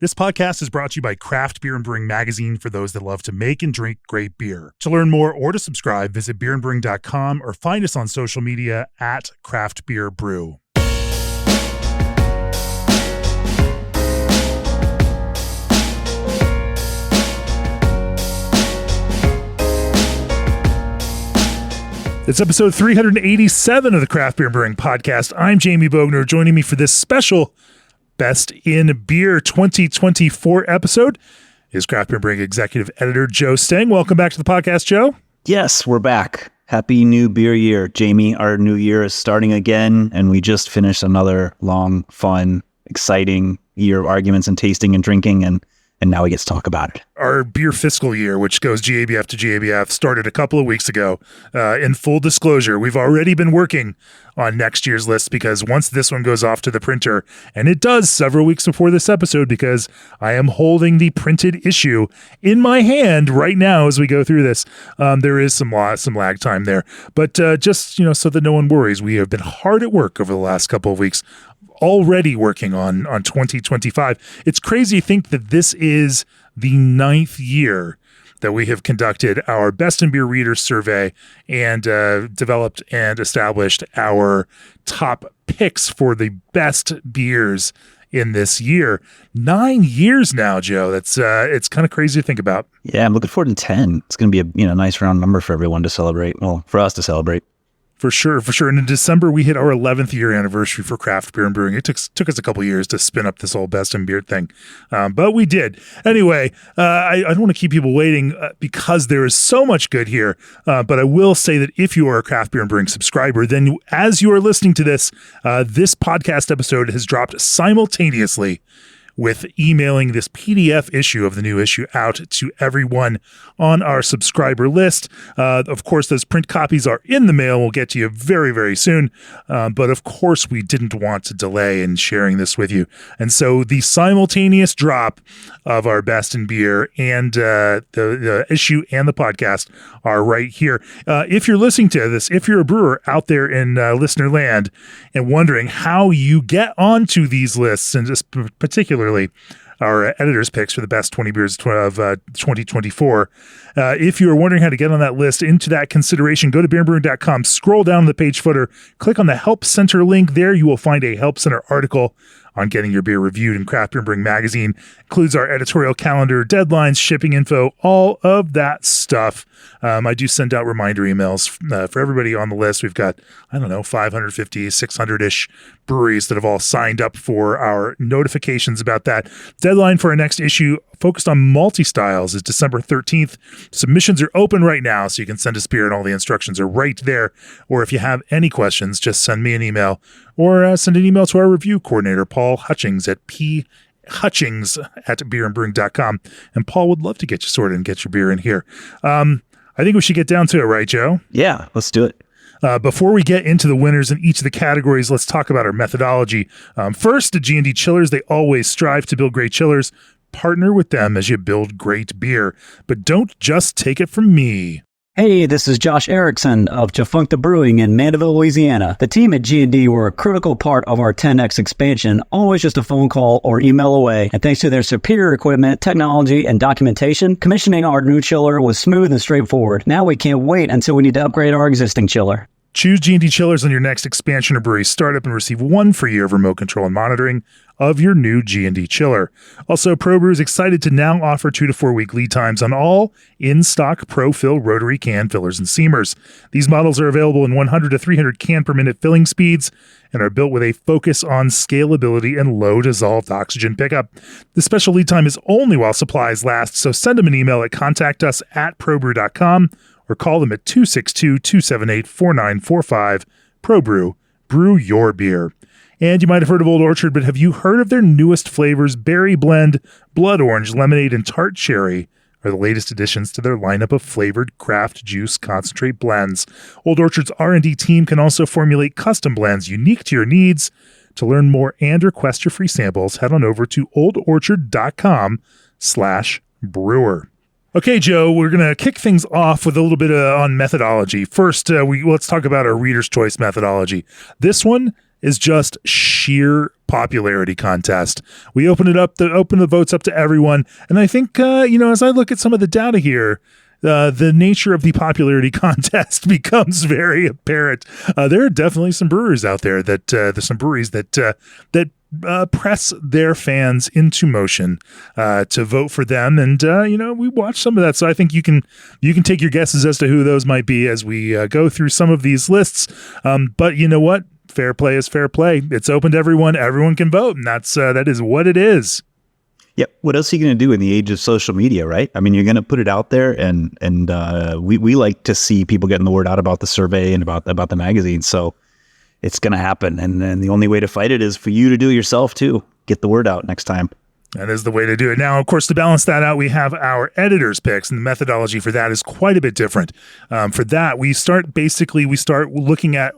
This podcast is brought to you by Craft Beer and Brewing Magazine for those that love to make and drink great beer. To learn more or to subscribe, visit beerandbrewing.com or find us on social media at Craft Beer Brew. It's episode 387 of the Craft Beer and Brewing Podcast. I'm Jamie Bogner. Joining me for this special Best in Beer 2024 episode is Craft Beer and Brewing Executive Editor Joe Stange. Welcome back to the podcast, Joe. Yes, we're back. Happy new beer year, Jamie. Our new year is starting again, and we just finished another long, fun, exciting year of arguments and tasting and drinking, and now we get to talk about it. Our beer fiscal year, which goes GABF to GABF, started a couple of weeks ago. In full disclosure, we've already been working on next year's list because once this one goes off to the printer, and it does several weeks before this episode because I am holding the printed issue in my hand right now as we go through this. There is some lag time there. But just, so that no one worries, we have been hard at work over the last couple of weeks already working on 2025. It's crazy to think that this is the 9th year that we have conducted our Best in Beer Readers Survey and developed and established our top picks for the best beers in this year. 9 years now, Joe. That's it's kind of crazy to think about. Yeah, I'm looking forward to 10. It's going to be a nice round number for everyone to celebrate. Well, for us to celebrate. For sure. And in December, we hit our 11th year anniversary for Craft Beer and Brewing. It took us a couple years to spin up this whole Best in Beer thing, but we did. Anyway, I don't want to keep people waiting because there is so much good here, but I will say that if you are a Craft Beer and Brewing subscriber, then as you are listening to this, this podcast episode has dropped simultaneously with emailing this PDF issue of the new issue out to everyone on our subscriber list. Of course, those print copies are in the mail. We'll get to you very, very soon. But of course, we didn't want to delay in sharing this with you. And so the simultaneous drop of our Best in Beer and the issue and the podcast are right here. If you're listening to this, if you're a brewer out there in listener land and wondering how you get onto these lists, and just particularly our editor's picks for the best 20 beers of 2024. If you're wondering how to get on that list, into that consideration, go to beerandbrewing.com, scroll down the page footer, click on the Help Center link. There you will find a Help Center article on getting your beer reviewed in Craft Beer and Brewing Magazine. Includes our editorial calendar, deadlines, shipping info, all of that stuff. I do send out reminder emails for everybody on the list. We've got, 550, 600-ish breweries that have all signed up for our notifications about that. Deadline for our next issue focused on multi-styles is December 13th. Submissions are open right now, so you can send us beer and all the instructions are right there. Or if you have any questions, just send me an email or send an email to our review coordinator, Paul Hutchings at phutchings@beerandbrewing.com. And Paul would love to get you sorted and get your beer in here. I think we should get down to it, right, Joe? Yeah, let's do it. Before we get into the winners in each of the categories, let's talk about our methodology. First, the G&D Chillers, they always strive to build great chillers. Partner with them as you build great beer. But don't just take it from me. Hey, this is Josh Erickson of Jafuncta Brewing in Mandeville, Louisiana. The team at G&D were a critical part of our 10X expansion, always just a phone call or email away. And thanks to their superior equipment, technology, and documentation, commissioning our new chiller was smooth and straightforward. Now we can't wait until we need to upgrade our existing chiller. Choose G&D Chillers on your next expansion or brewery startup and receive 1 free year of remote control and monitoring of your new G&D chiller. Also, ProBrew is excited to now offer 2 to 4 week lead times on all in-stock ProFill rotary can fillers and seamers. These models are available in 100 to 300 can per minute filling speeds and are built with a focus on scalability and low dissolved oxygen pickup. The special lead time is only while supplies last, so send them an email at contactus@probrew.com or call them at 262-278-4945. ProBrew, brew your beer. And you might have heard of Old Orchard, but have you heard of their newest flavors? Berry Blend, Blood Orange, Lemonade, and Tart Cherry are the latest additions to their lineup of flavored craft juice concentrate blends. Old Orchard's R&D team can also formulate custom blends unique to your needs. To learn more and request your free samples, head on over to oldorchard.com/brewer. Okay, Joe, we're going to kick things off with a little bit on methodology. First, let's talk about our Reader's Choice methodology. This one is just sheer popularity contest. We open the votes up to everyone. And I think, as I look at some of the data here, the nature of the popularity contest becomes very apparent. There are definitely some brewers out there there's some breweries that press their fans into motion to vote for them, and we watch some of that. So I think you can take your guesses as to who those might be as we go through some of these lists. But you know what? Fair play is fair play. It's open to everyone. Everyone can vote, and that is what it is. Yeah. What else are you going to do in the age of social media, right? I mean, you're going to put it out there, and we like to see people getting the word out about the survey and about the magazine. So it's going to happen. And then the only way to fight it is for you to do it yourself too. Get the word out next time. That is the way to do it. Now, of course, to balance that out, we have our editors' picks, and the methodology for that is quite a bit different. For that, we start looking at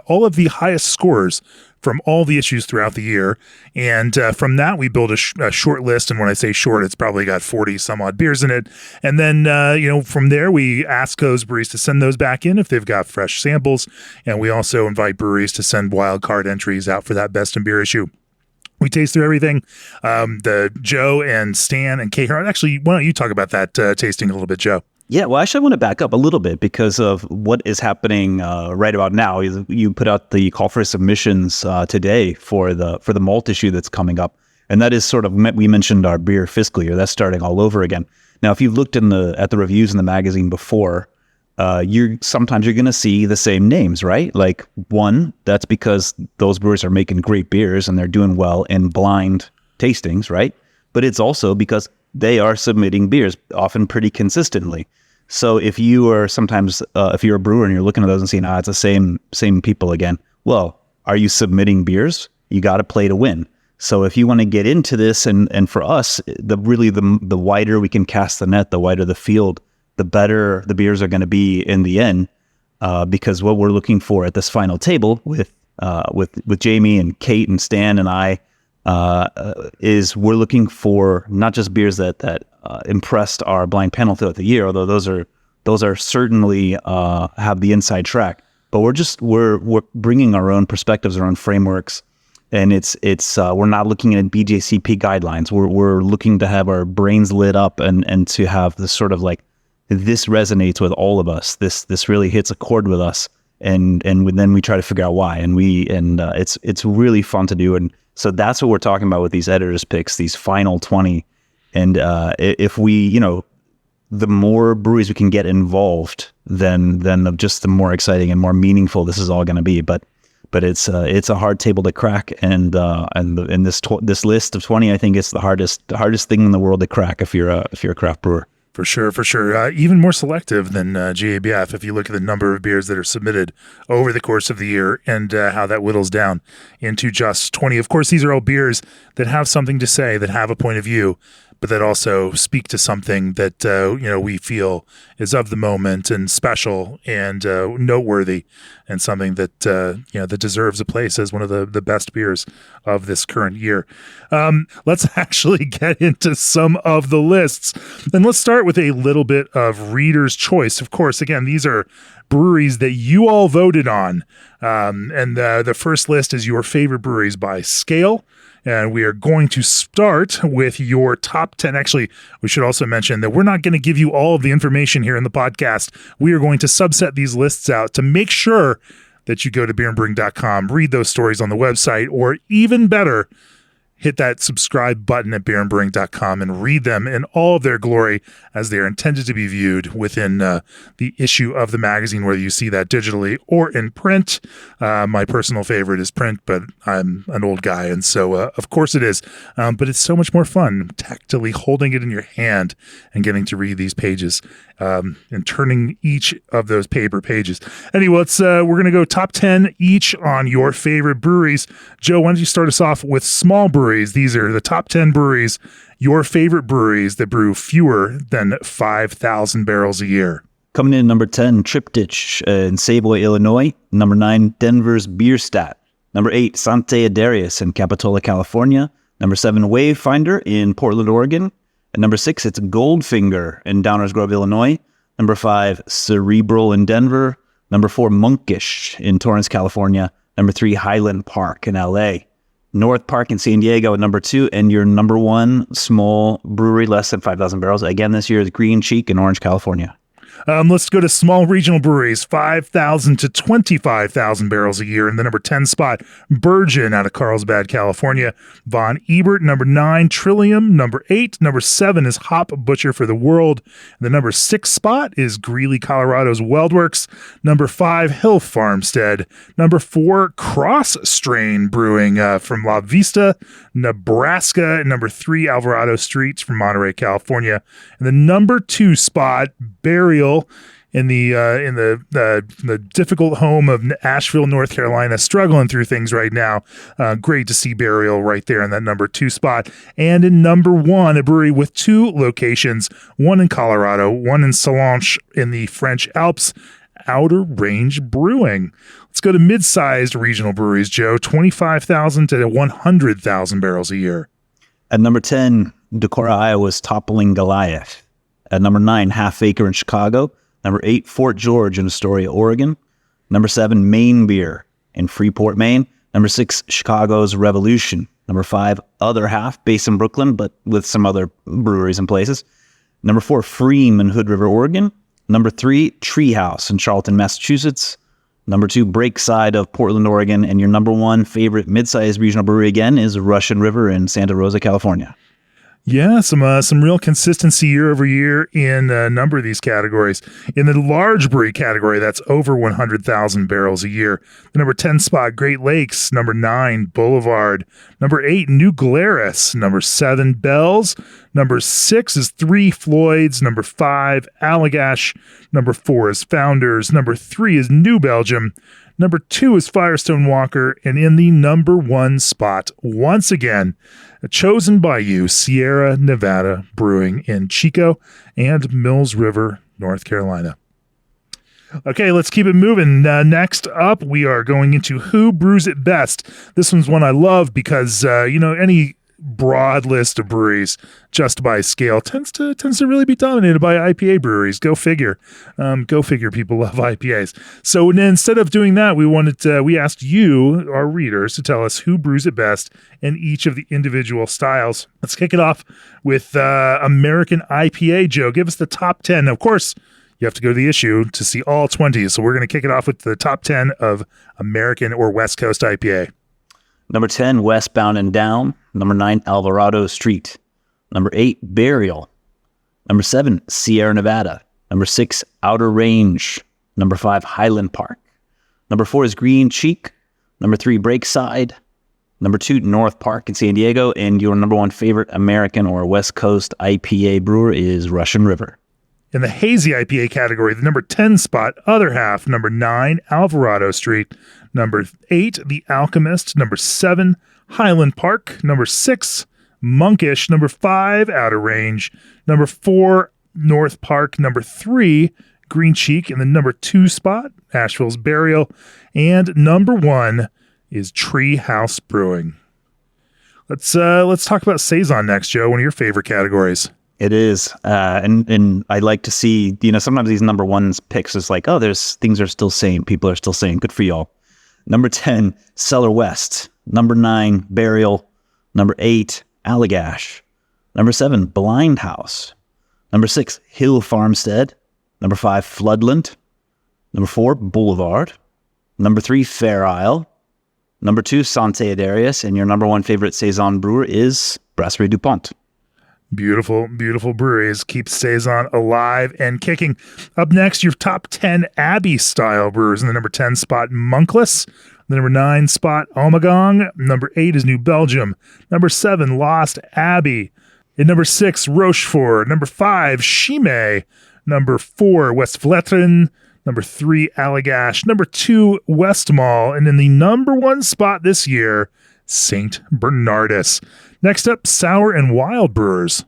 all of the highest scores from all the issues throughout the year. And from that, we build a short list. And when I say short, it's probably got 40 some odd beers in it. And then, from there, we ask those breweries to send those back in if they've got fresh samples. And we also invite breweries to send wild card entries out for that best in beer issue. We taste through everything. The Joe and Stan and Kay, actually, why don't you talk about that tasting a little bit, Joe? Yeah, well, actually, I want to back up a little bit because of what is happening right about now. You put out the call for submissions today for the malt issue that's coming up, and that is sort of, we mentioned our beer fiscal year. That's starting all over again. Now, if you've looked at the reviews in the magazine before, sometimes you're going to see the same names, right? Like, one, that's because those brewers are making great beers and they're doing well in blind tastings, right? But it's also because they are submitting beers often pretty consistently. So if you are if you're a brewer and you're looking at those and seeing, it's the same people again. Well, are you submitting beers? You got to play to win. So if you want to get into this, and for us, the wider we can cast the net, the wider the field, the better the beers are going to be in the end. Because what we're looking for at this final table with Jamie and Kate and Stan and I, is we're looking for not just beers that impressed our blind panel throughout the year, although those are certainly have the inside track. But we're bringing our own perspectives, our own frameworks, and it's we're not looking at BJCP guidelines. We're looking to have our brains lit up and to have this sort of like, this resonates with all of us. This really hits a chord with us, and then we try to figure out why. And it's really fun to do. And so that's what we're talking about with these editors' picks, these final 20. And if we, the more breweries we can get involved, then just the more exciting and more meaningful this is all going to be. But it's a hard table to crack, and this list of 20, I think it's the hardest thing in the world to crack if you're a craft brewer. For sure. Even more selective than GABF if you look at the number of beers that are submitted over the course of the year and how that whittles down into just 20. Of course, these are all beers that have something to say, that have a point of view, but that also speak to something that we feel is of the moment and special and noteworthy, and something that that deserves a place as one of the best beers of this current year. Let's actually get into some of the lists, and let's start with a little bit of reader's choice. Of course, again, these are breweries that you all voted on, and the first list is your favorite breweries by scale. And we are going to start with your top 10. Actually, we should also mention that we're not going to give you all of the information here in the podcast. We are going to subset these lists out to make sure that you go to beerandbrewing.com, read those stories on the website, or even better, hit that subscribe button at beerandbrewing.com and read them in all of their glory as they are intended to be viewed within the issue of the magazine, whether you see that digitally or in print. My personal favorite is print, but I'm an old guy, and so of course it is. But it's so much more fun tactily holding it in your hand and getting to read these pages and turning each of those paper pages. Anyway, we're going to go top 10 each on your favorite breweries. Joe, why don't you start us off with small breweries? These are the top 10 breweries, your favorite breweries that brew fewer than 5,000 barrels a year. Coming in number 10, Triptych in Savoy, Illinois. Number 9, Denver's Bierstadt. Number 8, Sante Adarius in Capitola, California. Number 7, Wavefinder in Portland, Oregon. And number 6, it's Goldfinger in Downers Grove, Illinois. Number 5, Cerebral in Denver. Number 4, Monkish in Torrance, California. Number 3, Highland Park in LA. North Park in San Diego at number 2. And your number 1 small brewery, less than 5,000 barrels, again this year, is Green Cheek in Orange, California. Let's go to small regional breweries, 5,000 to 25,000 barrels a year. In the number 10 spot, Virgin out of Carlsbad, California. Von Ebert, number 9, Trillium, number 8. Number 7 is Hop Butcher for the World. The number 6 spot is Greeley, Colorado's Weldworks. Number 5, Hill Farmstead. Number 4, Cross Strain Brewing from La Vista, Nebraska. And number 3, Alvarado Streets from Monterey, California. And the number 2 spot, Burial, in the difficult home of Asheville, North Carolina, struggling through things right now. Great to see Burial right there in that number 2 spot. And in number 1, a brewery with 2 locations, one in Colorado, one in Stange in the French Alps, Outer Range Brewing. Let's go to mid-sized regional breweries, Joe, 25,000 to 100,000 barrels a year. At number 10, Decorah, Iowa's Toppling Goliath. At number 9, Half Acre in Chicago. Number 8, Fort George in Astoria, Oregon. Number 7, Maine Beer in Freeport, Maine. Number 6, Chicago's Revolution. Number 5, Other Half, based in Brooklyn, but with some other breweries and places. Number 4, Freem in Hood River, Oregon. Number 3, Treehouse in Charlton, Massachusetts. Number 2, Breakside of Portland, Oregon. And your number 1 favorite mid-sized regional brewery again is Russian River in Santa Rosa, California. Yeah, some real consistency year over year in a number of these categories. In the large brewery category, that's over 100,000 barrels a year. The number 10 spot, Great Lakes. Number 9, Boulevard. Number 8, New Glarus. Number 7, Bells. Number 6 is 3 Floyds. Number 5, Allagash. Number 4 is Founders. Number 3 is New Belgium. Number 2 is Firestone Walker. And in the number 1 spot, once again, chosen by you, Sierra Nevada Brewing in Chico and Mills River, North Carolina. Okay, let's keep it moving. Next up, we are going into Who Brews It Best. This one's one I love because, any broad list of breweries just by scale tends to really be dominated by IPA breweries. Go figure. People love IPAs. So instead of doing that, we asked you, our readers, to tell us who brews it best in each of the individual styles. Let's kick it off with American IPA. Joe, give us the top 10. Now, of course, you have to go to the issue to see all 20. So we're going to kick it off with the top 10 of American or West Coast IPA. Number 10, Westbound and Down. Number 9, Alvarado Street. Number 8, Burial. Number 7, Sierra Nevada. Number 6, Outer Range. Number 5, Highland Park. Number 4 is Green Cheek. Number 3, Breakside. Number 2, North Park in San Diego. And your number 1 favorite American or West Coast IPA brewer is Russian River. In the hazy IPA category, the number 10 spot, Other Half. Number 9, Alvarado Street. Number 8, The Alchemist. Number 7, Highland Park. Number 6, Monkish. Number 5, Outer Range. Number 4, North Park. Number 3, Green Cheek. In the number 2 spot, Asheville's Burial. And number 1 is Treehouse Brewing. Let's talk about Saison next, Joe, one of your favorite categories. It is. And I like to see, sometimes these number 1 picks is like, oh, things are still same. People are still saying, good for y'all. Number 10, Cellar West. Number 9, Burial. Number 8, Allagash. Number 7, Blind House. Number 6, Hill Farmstead. Number 5, Floodland. Number 4, Boulevard. Number 3, Fair Isle. Number 2, Sante Adarius. And your number 1 favorite Saison brewer is Brasserie DuPont. Beautiful, beautiful breweries. Keep Saison alive and kicking. Up next, your top 10 Abbey-style brewers. In the number 10 spot, Monkless. The number 9 spot, Ommegang. Number 8 is New Belgium. Number 7, Lost Abbey. In number 6, Rochefort. Number 5, Chimay. Number 4, West Vleteren. Number 3, Allagash. Number 2, Westmalle. And in the number 1 spot this year, St. Bernardus. Next up, Sour and Wild brewers.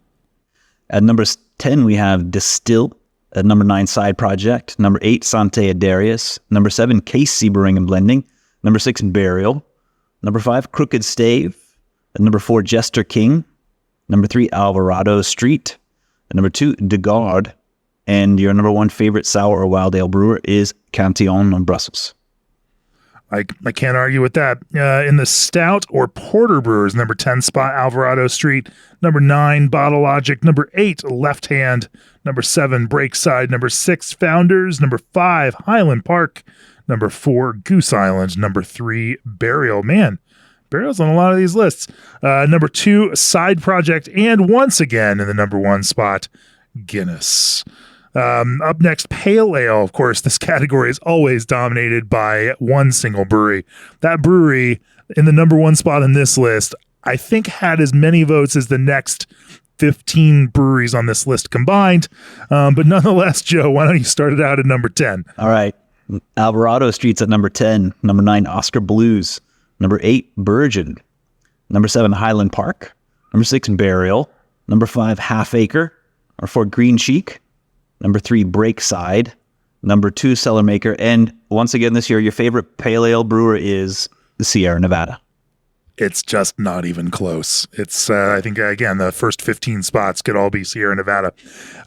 At number 10, we have Distill. At number 9, Side Project. Number 8, Sante Adarius. Number 7, Casey Brewing and Blending. Number 6, Burial. Number 5, Crooked Stave. At number 4, Jester King. Number 3, Alvarado Street. At number 2, De Garde. And your number 1 favorite sour or wild ale brewer is Cantillon on Brussels. I can't argue with that. In the stout or porter brewers, number 10 spot, Alvarado Street. Number 9, Bottle Logic. Number 8, Left Hand. Number 7, Breakside. Number 6, Founders. Number 5, Highland Park. Number 4, Goose Island. Number 3, Burial. Man, Burial's on a lot of these lists. Number 2, Side Project. And once again, in the number 1 spot, Guinness. Up next, Pale Ale. Of course, this category is always dominated by one single brewery. That brewery in the number 1 spot in this list, I think had as many votes as the next 15 breweries on this list combined. But nonetheless, Joe, why don't you start it out at number 10? All right. Alvarado Street's at number 10. Number 9, Oscar Blues. Number 8, Virgin. Number 7, Highland Park. Number 6, Burial. Number 5, Half Acre. Number 4, Green Cheek. Number 3, Breakside. Number 2, Cellar Maker. And once again this year, your favorite pale ale brewer is the Sierra Nevada. It's just not even close. It's, I think, again, the first 15 spots could all be Sierra Nevada.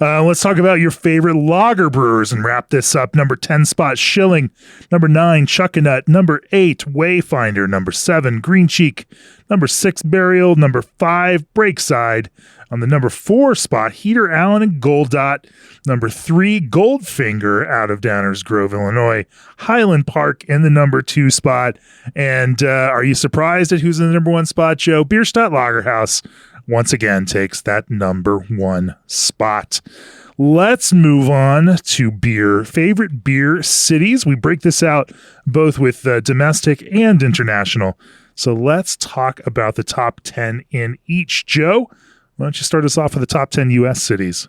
Let's talk about your favorite lager brewers and wrap this up. Number 10 spot, Schilling. Number 9, Chuckanut. Number 8, Wayfinder. Number 7, Green Cheek. Number 6, Burial. Number 5, Breakside. On the number 4 spot, Heater Allen and Gold Dot. Number 3, Goldfinger out of Downers Grove, Illinois. Highland Park in the number 2 spot. And are you surprised at who's in the number 1 spot, Joe? Bierstadt Lagerhaus once again takes that number 1 spot. Let's move on to beer. Favorite beer cities. We break this out both with domestic and international. So let's talk about the top 10 in each. Joe, why don't you start us off with the top 10 U.S. cities?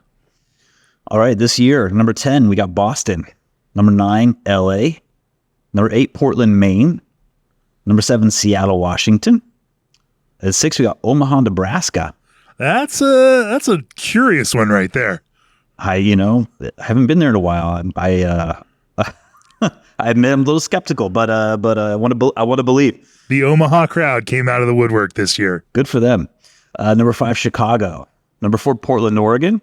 All right, this year, number 10, we got Boston. Number 9, L.A. Number 8, Portland, Maine. Number 7, Seattle, Washington. At 6, we got Omaha, Nebraska. That's a curious one right there. I haven't been there in a while. I admit I'm a little skeptical, but I want to believe. The Omaha crowd came out of the woodwork this year. Good for them. Number 5, Chicago. Number 4, Portland, Oregon.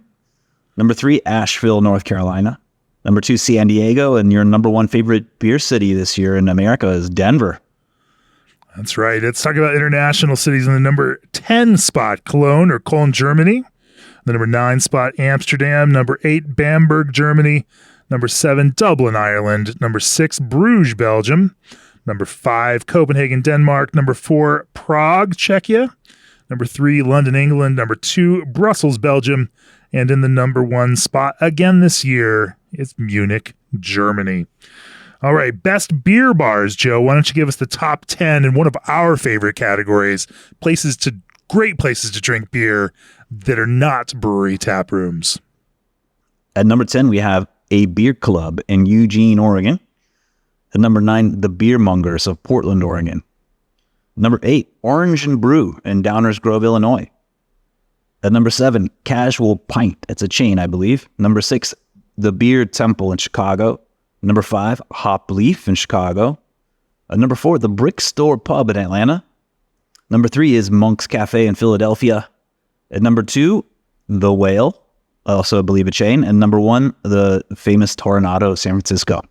Number 3, Asheville, North Carolina. Number 2, San Diego. And your number 1 favorite beer city this year in America is Denver. That's right. Let's talk about international cities. In the number 10 spot, Cologne, Germany. The number 9 spot, Amsterdam. Number 8, Bamberg, Germany. Number 7, Dublin, Ireland. Number 6, Bruges, Belgium. Number 5, Copenhagen, Denmark. Number 4, Prague, Czechia. Number 3, London, England. Number 2, Brussels, Belgium. And in the number 1 spot again this year is Munich, Germany. All right, best beer bars, Joe. Why don't you give us the top 10 in one of our favorite categories, great places to drink beer that are not brewery tap rooms. At number 10, we have A Beer Club in Eugene, Oregon. At number 9, The Beer Mongers of Portland, Oregon. Number 8, Orange and Brew in Downers Grove, Illinois. At number 7, Casual Pint. It's a chain, I believe. Number 6, The Beer Temple in Chicago. Number 5, Hop Leaf in Chicago. At number 4, The Brick Store Pub in Atlanta. Number 3 is Monk's Cafe in Philadelphia. At number 2, The Whale, also I believe a chain. And number 1, the famous Toronado, San Francisco.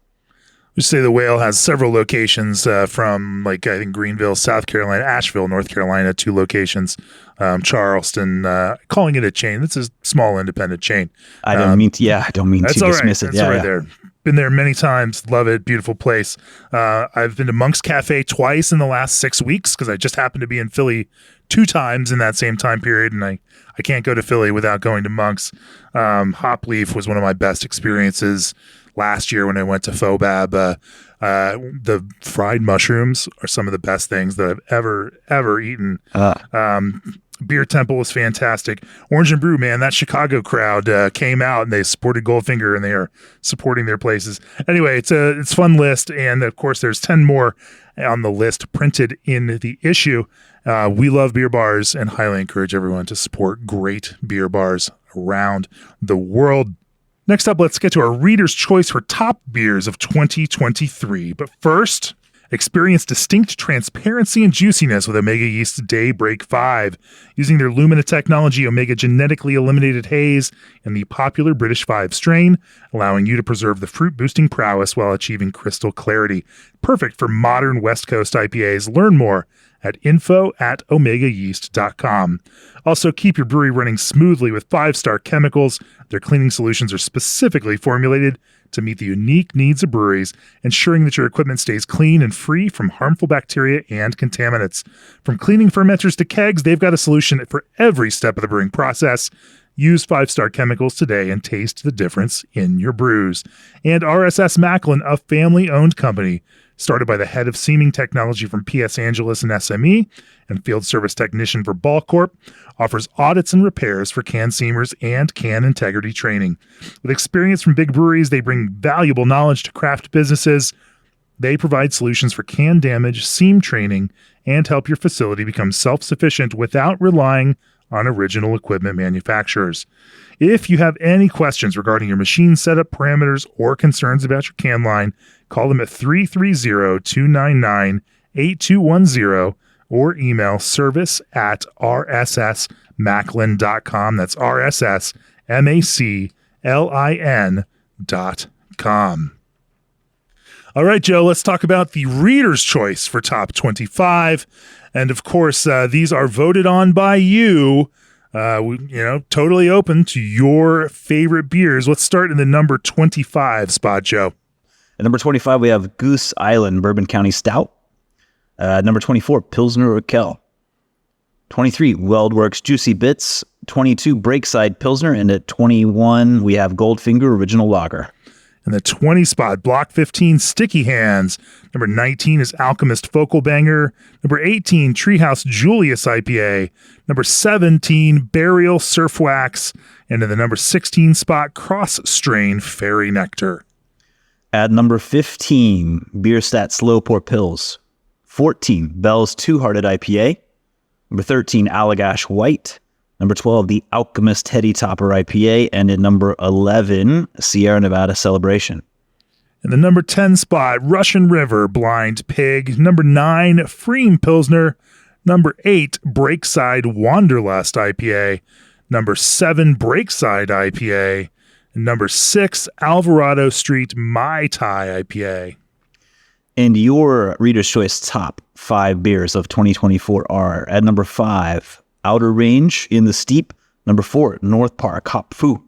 We say The Whale has several locations from, I think, Greenville, South Carolina, Asheville, North Carolina, 2 locations, Charleston, calling it a chain. It's a small independent chain. I don't mean to dismiss it. That's all right there. Been there many times. Love it. Beautiful place. I've been to Monk's Cafe twice in the last 6 weeks because I just happened to be in Philly 2 times in that same time period, and I can't go to Philly without going to Monk's. Hop Leaf was one of my best experiences last year when I went to Fobab. The fried mushrooms are some of the best things that I've ever eaten. Beer Temple was fantastic. Orange and Brew, man, that Chicago crowd came out and they supported Goldfinger and they are supporting their places. Anyway, it's a fun list, and of course there's 10 more on the list printed in the issue. We love beer bars and highly encourage everyone to support great beer bars around the world. Next up, let's get to our Reader's Choice for top beers of 2023. But first, Experience distinct transparency and juiciness with Omega Yeast's Daybreak 5. Using their Lumina technology, Omega genetically eliminated haze in the popular British 5 strain, allowing you to preserve the fruit-boosting prowess while achieving crystal clarity. Perfect for modern West Coast IPAs. Learn more at info@omegayeast.com. Also, keep your brewery running smoothly with 5-star chemicals. Their cleaning solutions are specifically formulated to meet the unique needs of breweries, ensuring that your equipment stays clean and free from harmful bacteria and contaminants. From cleaning fermenters to kegs, they've got a solution for every step of the brewing process. Use 5-star chemicals today and taste the difference in your brews. And RSS Macklin, a family-owned company, started by the head of seaming technology from PS Angeles and SME and field service technician for Ball Corp, offers audits and repairs for can seamers and can integrity training. With experience from big breweries, they bring valuable knowledge to craft businesses. They provide solutions for can damage, seam training, and help your facility become self-sufficient without relying on original equipment manufacturers. If you have any questions regarding your machine setup parameters or concerns about your can line, call them at 330-299-8210 or email service@rssmacklin.com. That's RSSMACLIN.com. All right, Joe, let's talk about the Reader's Choice for Top 25. And of course, these are voted on by you. Totally open to your favorite beers. Let's start in the number 25 spot, Joe. At number 25, we have Goose Island Bourbon County Stout. Number 24, Pilsner Urquell. 23, Weldworks Juicy Bits. 22, Breakside Pilsner. And at 21, we have Goldfinger Original Lager. In the 20 spot, Block 15, Sticky Hands. Number 19 is Alchemist Focal Banger. Number 18, Treehouse Julius IPA. Number 17, Burial Surf Wax. And in the number 16 spot, Cross Strain Fairy Nectar. At number 15, Bierstat Slow Pour Pils. 14, Bell's Two-Hearted IPA. Number 13, Allagash White. Number 12, the Alchemist Heady Topper IPA. And at number 11, Sierra Nevada Celebration. In the number 10 spot, Russian River Blind Pig. Number 9, Freem Pilsner. Number 8, Breakside Wanderlust IPA. Number 7, Breakside IPA. And number 6, Alvarado Street Mai Tai IPA. And your Reader's Choice top 5 beers of 2024 are at number 5, Outer Range in the Steep. Number 4, North Park Hop Fu.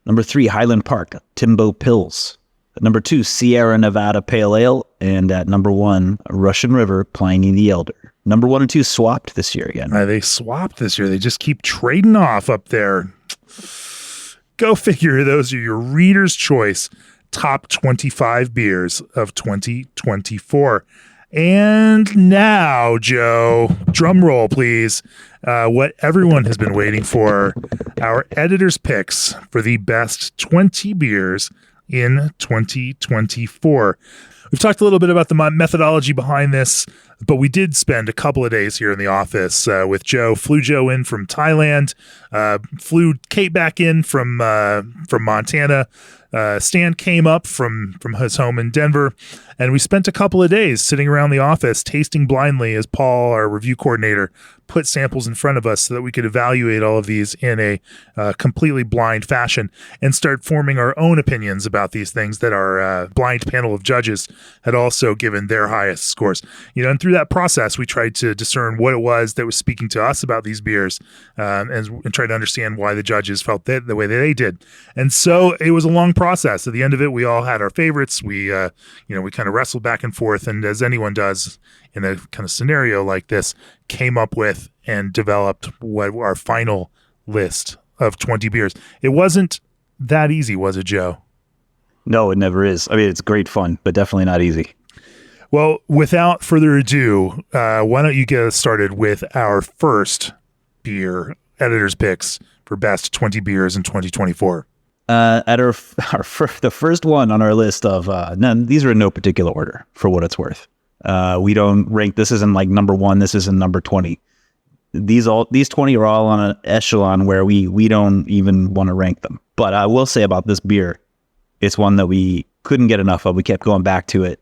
Number 3, Highland Park Timbo Pills. At number 2, Sierra Nevada Pale Ale. And at number 1, Russian River Pliny the Elder. Number 1 and 2 swapped this year again. They swapped this year. They just keep trading off up there. Go figure. Those are your Reader's Choice top 25 beers of 2024. And now, Joe, drum roll, please. What everyone has been waiting for, our editor's picks for the best 20 beers in 2024. We've talked a little bit about the methodology behind this, but we did spend a couple of days here in the office with Joe. Flew Joe in from Thailand, flew Kate back in from Montana. Stan came up from his home in Denver, and we spent a couple of days sitting around the office tasting blindly as Paul, our review coordinator, put samples in front of us so that we could evaluate all of these in a completely blind fashion and start forming our own opinions about these things that our blind panel of judges had also given their highest scores. And through that process, we tried to discern what it was that was speaking to us about these beers and try to understand why the judges felt that the way that they did. And so it was a long process. At the end of it, we all had our favorites. We kind of wrestled back and forth, and as anyone does in a kind of scenario like this, came up with and developed what our final list of 20 beers. It wasn't that easy, was it, Joe? No, it never is. I mean, it's great fun, but definitely not easy. Well, without further ado, why don't you get us started with our first beer editor's picks for best 20 beers in 2024. At the first one on our list of these are in no particular order for what it's worth. We don't rank. This isn't like number 1. This isn't number 20. These 20 are all on an echelon where we don't even want to rank them. But I will say about this beer, it's one that we couldn't get enough of. We kept going back to it.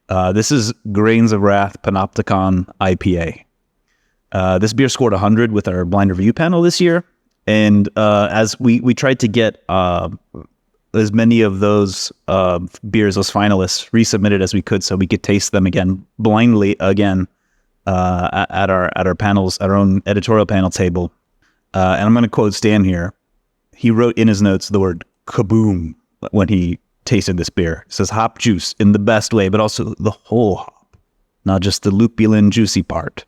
This is Grains of Wrath Panopticon IPA. This beer scored 100 with our blind review panel this year. And as we tried to get as many of those beers, those finalists, resubmitted as we could so we could taste them again, blindly again, at our panels, our own editorial panel table. And I'm going to quote Stan here. He wrote in his notes the word kaboom when he tasted this beer. It says hop juice in the best way, but also the whole hop, not just the lupulin juicy part.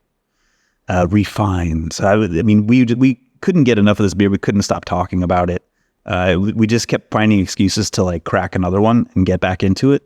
Refined. We couldn't get enough of this beer. We couldn't stop talking about it. We just kept finding excuses to like crack another one and get back into it.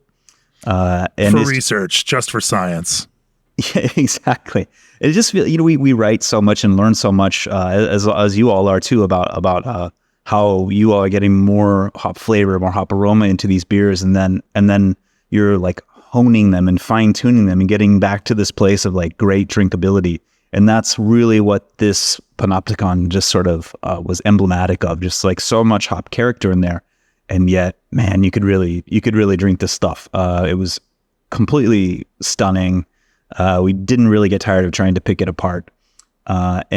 And for research, just for science. Yeah, exactly. It just feels, we write so much and learn so much, as you all are too, about how you all are getting more hop flavor, more hop aroma into these beers, and then you're like honing them and fine tuning them and getting back to this place of like great drinkability. And that's really what this Panopticon just sort of was emblematic of, just like so much hop character in there. And yet, man, you could really drink this stuff. It was completely stunning. We didn't really get tired of trying to pick it apart. Again,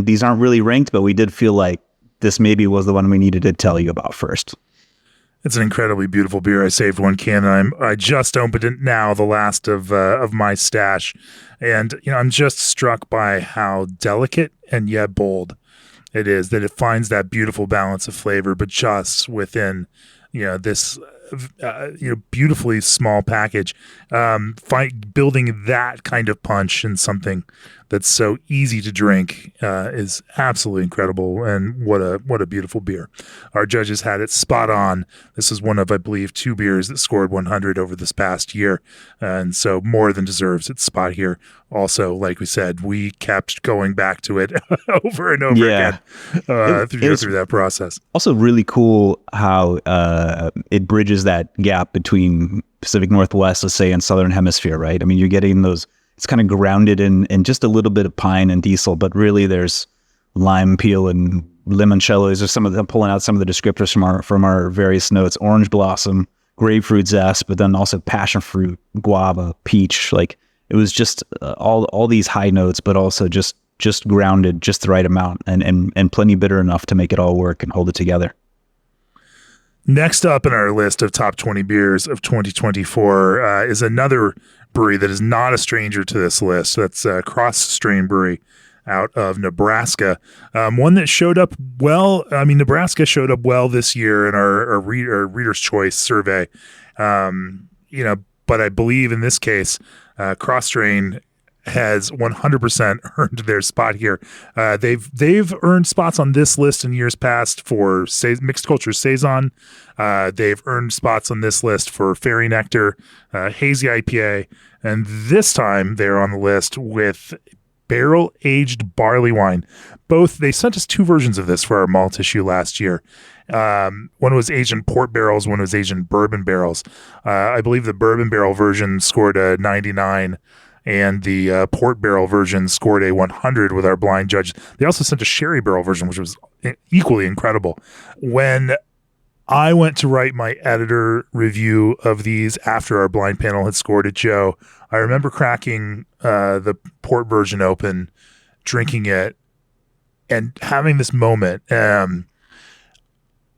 these aren't really ranked, but we did feel like this maybe was the one we needed to tell you about first. It's an incredibly beautiful beer. I saved one can, and I just opened it now, the last of my stash. And, I'm just struck by how delicate and yet bold it is, that it finds that beautiful balance of flavor, but just within, this, beautifully small package, building that kind of punch in something that's so easy to drink is absolutely incredible. And what a beautiful beer. Our judges had it spot on. This is one of, I believe, 2 beers that scored 100 over this past year. And so more than deserves its spot here. Also, like we said, we kept going back to it over and over again through that process. Also really cool how it bridges that gap between Pacific Northwest, let's say, and Southern Hemisphere, right? I mean, you're getting those, it's kind of grounded in just a little bit of pine and diesel, but really there's lime peel and limoncello. These are some of them, pulling out some of the descriptors from our various notes: orange blossom, grapefruit zest, but then also passion fruit, guava, peach. Like it was just all these high notes, but also just grounded just the right amount and plenty bitter enough to make it all work and hold it together. Next up in our list of top 20 beers of 2024 is another brewery that is not a stranger to this list. That's Cross Strain Brewery out of Nebraska. One that showed up well. I mean, Nebraska showed up well this year in our Reader's Choice survey. But I believe in this case, Cross Strain has 100% earned their spot here. They've earned spots on this list in years past for Mixed Culture Saison. They've earned spots on this list for Fairy Nectar, Hazy IPA, and this time they're on the list with barrel-aged barley wine. They sent us 2 versions of this for our malt issue last year. One was aged in port barrels, one was aged in bourbon barrels. I believe the bourbon barrel version scored a 99, and the port barrel version scored a 100 with our blind judge. They also sent a sherry barrel version, which was equally incredible. When I went to write my editor review of these after our blind panel had scored at Joe, I remember cracking the port version open, drinking it, and having this moment.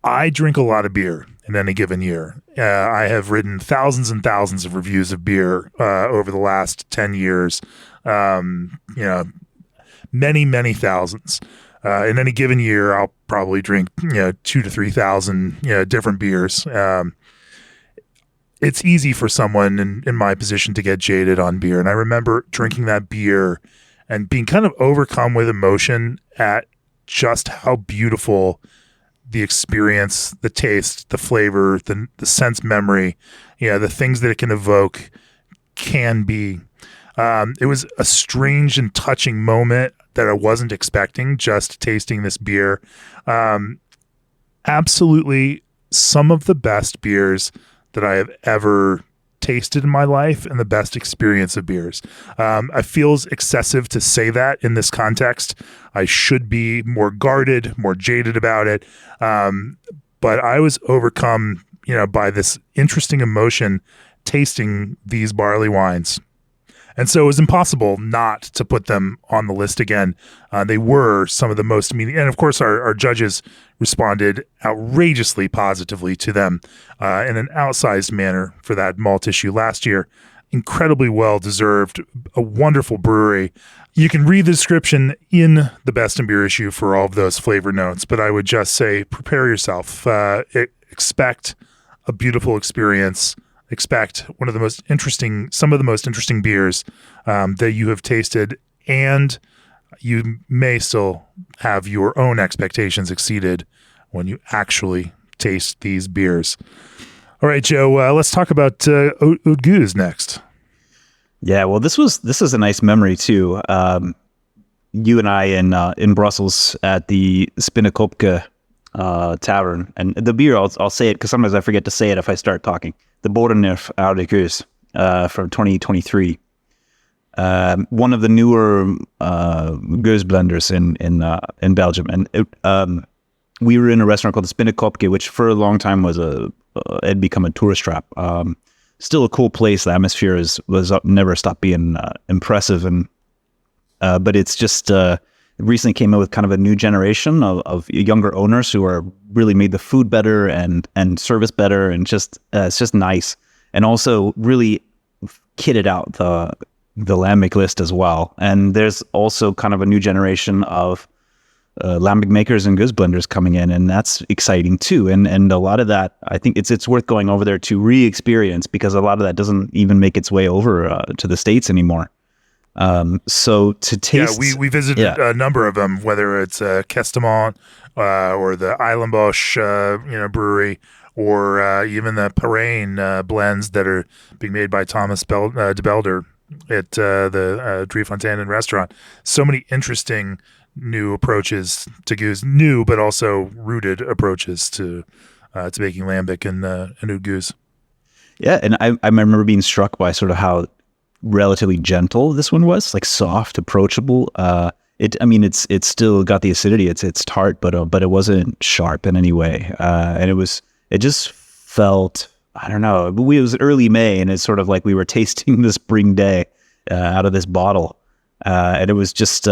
I drink a lot of beer in any given year. I have written thousands and thousands of reviews of beer over the last 10 years. Many, many thousands. In any given year, I'll probably drink 2,000 to 3,000 different beers. It's easy for someone in my position to get jaded on beer. And I remember drinking that beer and being kind of overcome with emotion at just how beautiful the experience, the taste, the flavor, the sense memory, the things that it can evoke can be. It was a strange and touching moment that I wasn't expecting just tasting this beer. Absolutely some of the best beers that I have ever tasted in my life and the best experience of beers. It feels excessive to say that in this context. I should be more guarded, more jaded about it. But I was overcome, by this interesting emotion tasting these barley wines. And so it was impossible not to put them on the list again. They were some of the most immediate, and of course our judges responded outrageously positively to them in an outsized manner for that malt issue last year. Incredibly well-deserved, a wonderful brewery. You can read the description in the Best in Beer issue for all of those flavor notes, but I would just say prepare yourself. Expect a beautiful experience. Expect some of the most interesting beers that you have tasted, and you may still have your own expectations exceeded when you actually taste these beers. All right, Joe, let's talk about Haute Gueuze next. Yeah, well, this is a nice memory too. You and I in Brussels at the Spinnekopke tavern, and the beer, I'll say it because sometimes I forget to say it if I start talking. The Bogner Haute Gueuze from 2023. One of the newer Gueuze blenders in Belgium, and we were in a restaurant called the Spinnekopke, which for a long time was had become a tourist trap. Still a cool place. The atmosphere was never stopped being impressive, and but it's just recently came out with kind of a new generation of younger owners who are really made the food better and service better, and just it's just nice, and also really kitted out the lambic list as well. And there's also kind of a new generation of lambic makers and Gueuze blenders coming in, and that's exciting too. And a lot of that, I think it's worth going over there to re-experience, because a lot of that doesn't even make its way over to the States anymore. So to taste, we visited a number of them, whether it's Kestemont or the Eilenbosch brewery, or even the Parain blends that are being made by Thomas de Belder at the Driefonteinen restaurant. So many interesting new approaches to Gueuze, new but also rooted approaches to making lambic and Haute Gueuze. Yeah, and I remember being struck by sort of how relatively gentle this one was, like soft, approachable. It's still got the acidity. It's tart, but it wasn't sharp in any way. And it just felt, I don't know. It was early May, and it's sort of like we were tasting the spring day out of this bottle, and it was just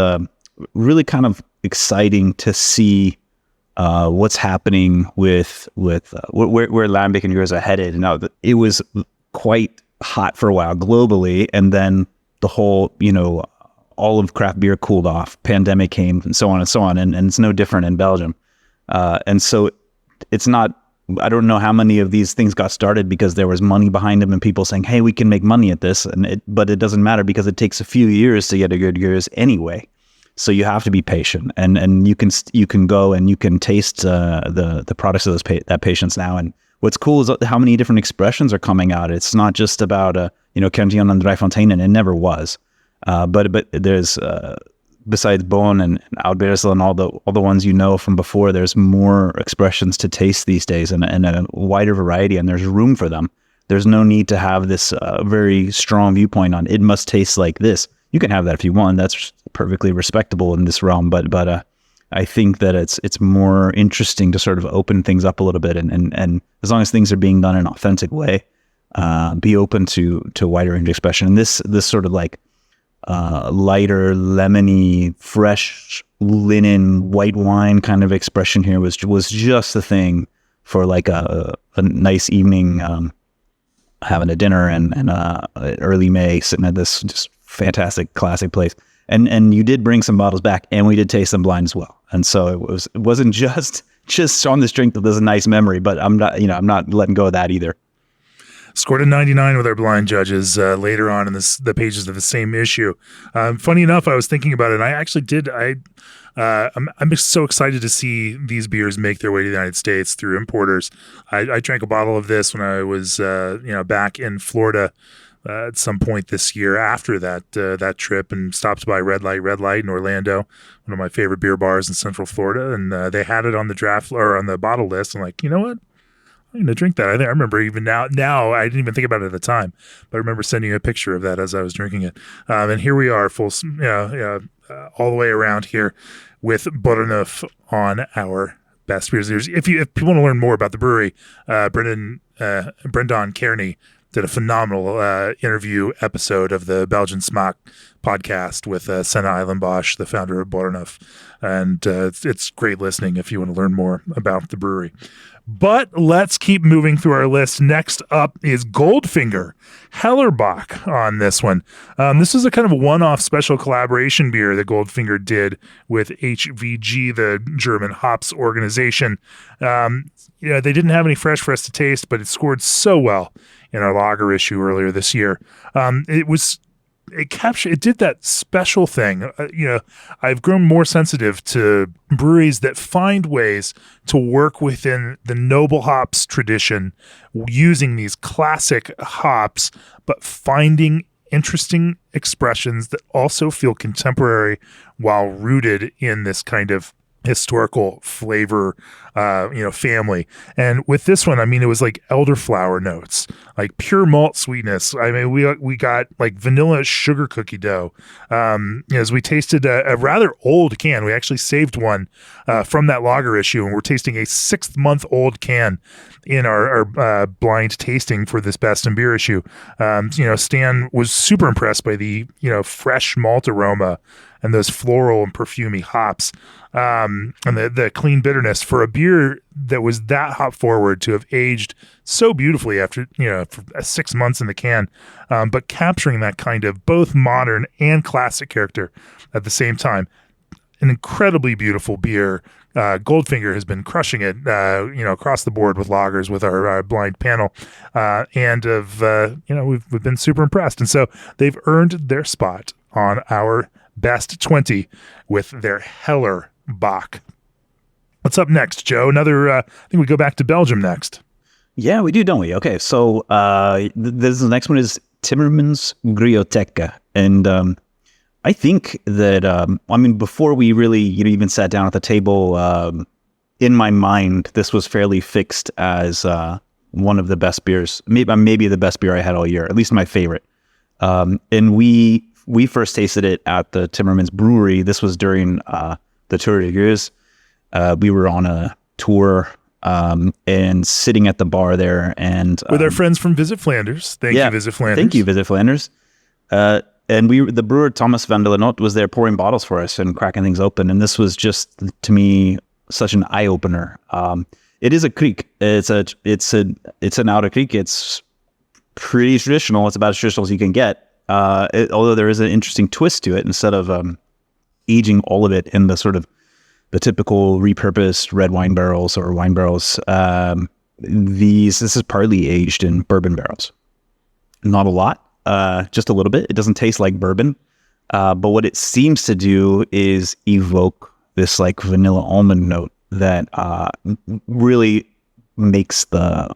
really kind of exciting to see what's happening with where lambic and Gueuze are headed. Now, it was quite hot for a while globally, and then the whole, all of craft beer cooled off, pandemic came, and so on, and it's no different in Belgium. And so it's not, I don't know how many of these things got started because there was money behind them and people saying, hey, we can make money at this, but it doesn't matter because it takes a few years to get a good Gueuze anyway. So you have to be patient, and you can go and you can taste the products of that patience now. And what's cool is how many different expressions are coming out. It's not just about Cantillon and Driefonteinen. It never was, but there's besides Boon and Oud-Beersel and all the ones from before, there's more expressions to taste these days, and a wider variety, and there's room for them. There's no need to have this very strong viewpoint on it must taste like this. You can have that if you want. That's perfectly respectable in this realm. But I think that it's more interesting to sort of open things up a little bit, and as long as things are being done in an authentic way, be open to wider range expression. And this sort of like lighter, lemony, fresh linen, white wine kind of expression here was just the thing for like a nice evening, having a dinner and early May, sitting at this just fantastic classic place. And you did bring some bottles back, and we did taste them blind as well. And so it wasn't just on the strength of this nice memory, but I'm not letting go of that either. Scored a 99 with our blind judges later on in the pages of the same issue. Funny enough, I was thinking about it, and I actually did. I'm so excited to see these beers make their way to the United States through importers. I drank a bottle of this when I was back in Florida at some point this year after that trip, and stopped by Red Light in Orlando, one of my favorite beer bars in Central Florida, and they had it on the draft or on the bottle list. I'm like, you know what? I'm going to drink that. I remember even now I didn't even think about it at the time, but I remember sending you a picture of that as I was drinking it. And here we are, all the way around here with Bourneuf on our best beers. If people want to learn more about the brewery, Brendan Kearney did a phenomenal interview episode of the Belgian Smaak podcast with Senna Eilenbosch, the founder of Bogner. And it's great listening if you want to learn more about the brewery. But let's keep moving through our list. Next up is Goldfinger Hellerbach on this one. This is a kind of a one-off special collaboration beer that Goldfinger did with HVG, the German hops organization. They didn't have any fresh for us to taste, but it scored so well in our lager issue earlier this year. It did that special thing. I've grown more sensitive to breweries that find ways to work within the noble hops tradition using these classic hops, but finding interesting expressions that also feel contemporary while rooted in this kind of historical flavor, family. And with this one, it was like elderflower notes, like pure malt sweetness. We got like vanilla sugar cookie dough. As we tasted a rather old can, we actually saved one from that lager issue, and we're tasting a 6-month-old can in our blind tasting for this Best in Beer issue. Stan was super impressed by the fresh malt aroma and those floral and perfumey hops, and the clean bitterness for a beer that was that hop forward to have aged so beautifully after for 6 months in the can, but capturing that kind of both modern and classic character at the same time. An incredibly beautiful beer. Goldfinger has been crushing it, across the board with lagers with our blind panel, we've been super impressed, and so they've earned their spot on our Best 20 with their Heller Bach. What's up next, Joe? I think we go back to Belgium next. Yeah, we do, don't we? Okay, so the next one is Timmermans Grioteca. And I think that, before we really even sat down at the table, in my mind, this was fairly fixed as one of the best beers, maybe the best beer I had all year, at least my favorite. And we first tasted it at the Timmermans Brewery. This was during the Tour de Gueuze. We were on a tour and sitting at the bar there, and with our friends from Visit Flanders. Thank you, Visit Flanders. Thank you, Visit Flanders. And the brewer Thomas van der Lenot was there pouring bottles for us and cracking things open. And this was just, to me, such an eye opener. It is a creek. It's an outer creek. It's pretty traditional. It's about as traditional as you can get. Although there is an interesting twist to it. Instead of aging all of it in the sort of the typical repurposed red wine barrels or wine barrels, this is partly aged in bourbon barrels. Not a lot, just a little bit. It doesn't taste like bourbon, but what it seems to do is evoke this like vanilla almond note that really makes the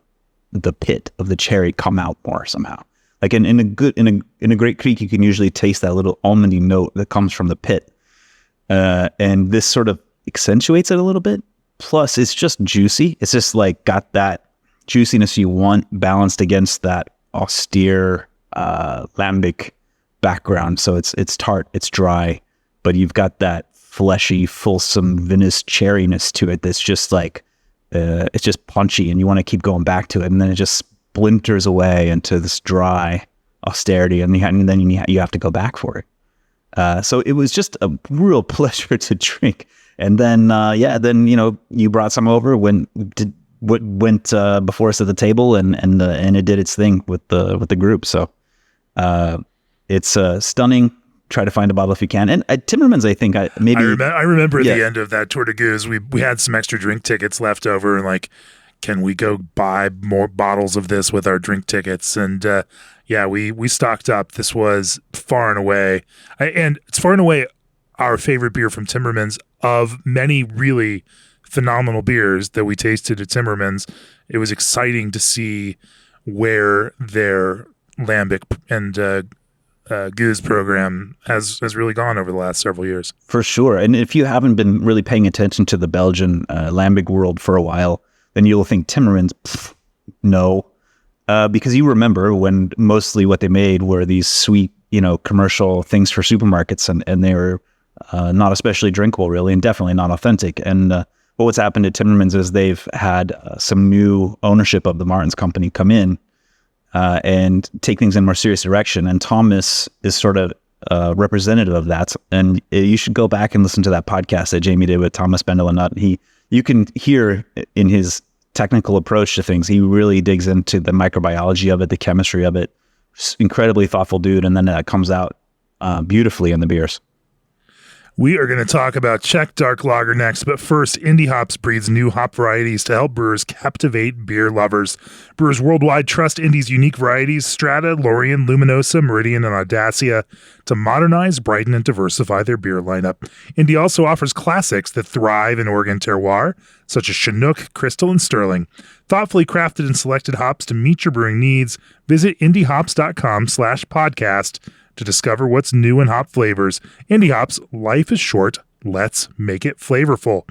pit of the cherry come out more somehow. Like in a great creek, you can usually taste that little almondy note that comes from the pit, and this sort of accentuates it a little bit. Plus, it's just juicy. It's just like got that juiciness you want balanced against that austere lambic background. So it's tart, it's dry, but you've got that fleshy, fulsome vinous cherryness to it. That's just like it's just punchy, and you want to keep going back to it, and then it just splinters away into this dry austerity, and then you have to go back for it. So it was just a real pleasure to drink. And then you brought some over went before us at the table, and it did its thing with the group. So it's stunning. Try to find a bottle if you can. And at Timmermans, I think I remember at the end of that Tour de Gueuze, we had some extra drink tickets left over, and like, can we go buy more bottles of this with our drink tickets? And we stocked up. This was far and away, our favorite beer from Timmermans. Of many really phenomenal beers that we tasted at Timmermans, it was exciting to see where their lambic and Gueuze program has really gone over the last several years. For sure. And if you haven't been really paying attention to the Belgian lambic world for a while, then you'll think Timmermans, no. Because you remember when mostly what they made were these sweet, commercial things for supermarkets, and they were not especially drinkable, really, and definitely not authentic. And but what's happened to Timmermans is they've had some new ownership of the Martins company come in, and take things in a more serious direction. And Thomas is sort of representative of that. And you should go back and listen to that podcast that Jamie did with Thomas Bendel and Nutt. You can hear in his technical approach to things, he really digs into the microbiology of it, the chemistry of it. Incredibly thoughtful dude, and then that comes out beautifully in the beers. We are going to talk about Czech Dark Lager next, but first, Indie Hops breeds new hop varieties to help brewers captivate beer lovers. Brewers worldwide trust Indie's unique varieties, Strata, Lorien, Luminosa, Meridian, and Audacia, to modernize, brighten, and diversify their beer lineup. Indie also offers classics that thrive in Oregon terroir, such as Chinook, Crystal, and Sterling. Thoughtfully crafted and selected hops to meet your brewing needs. Visit indiehops.com/podcast to discover what's new in hop flavors. Indie Hops, life is short. Let's make it flavorful.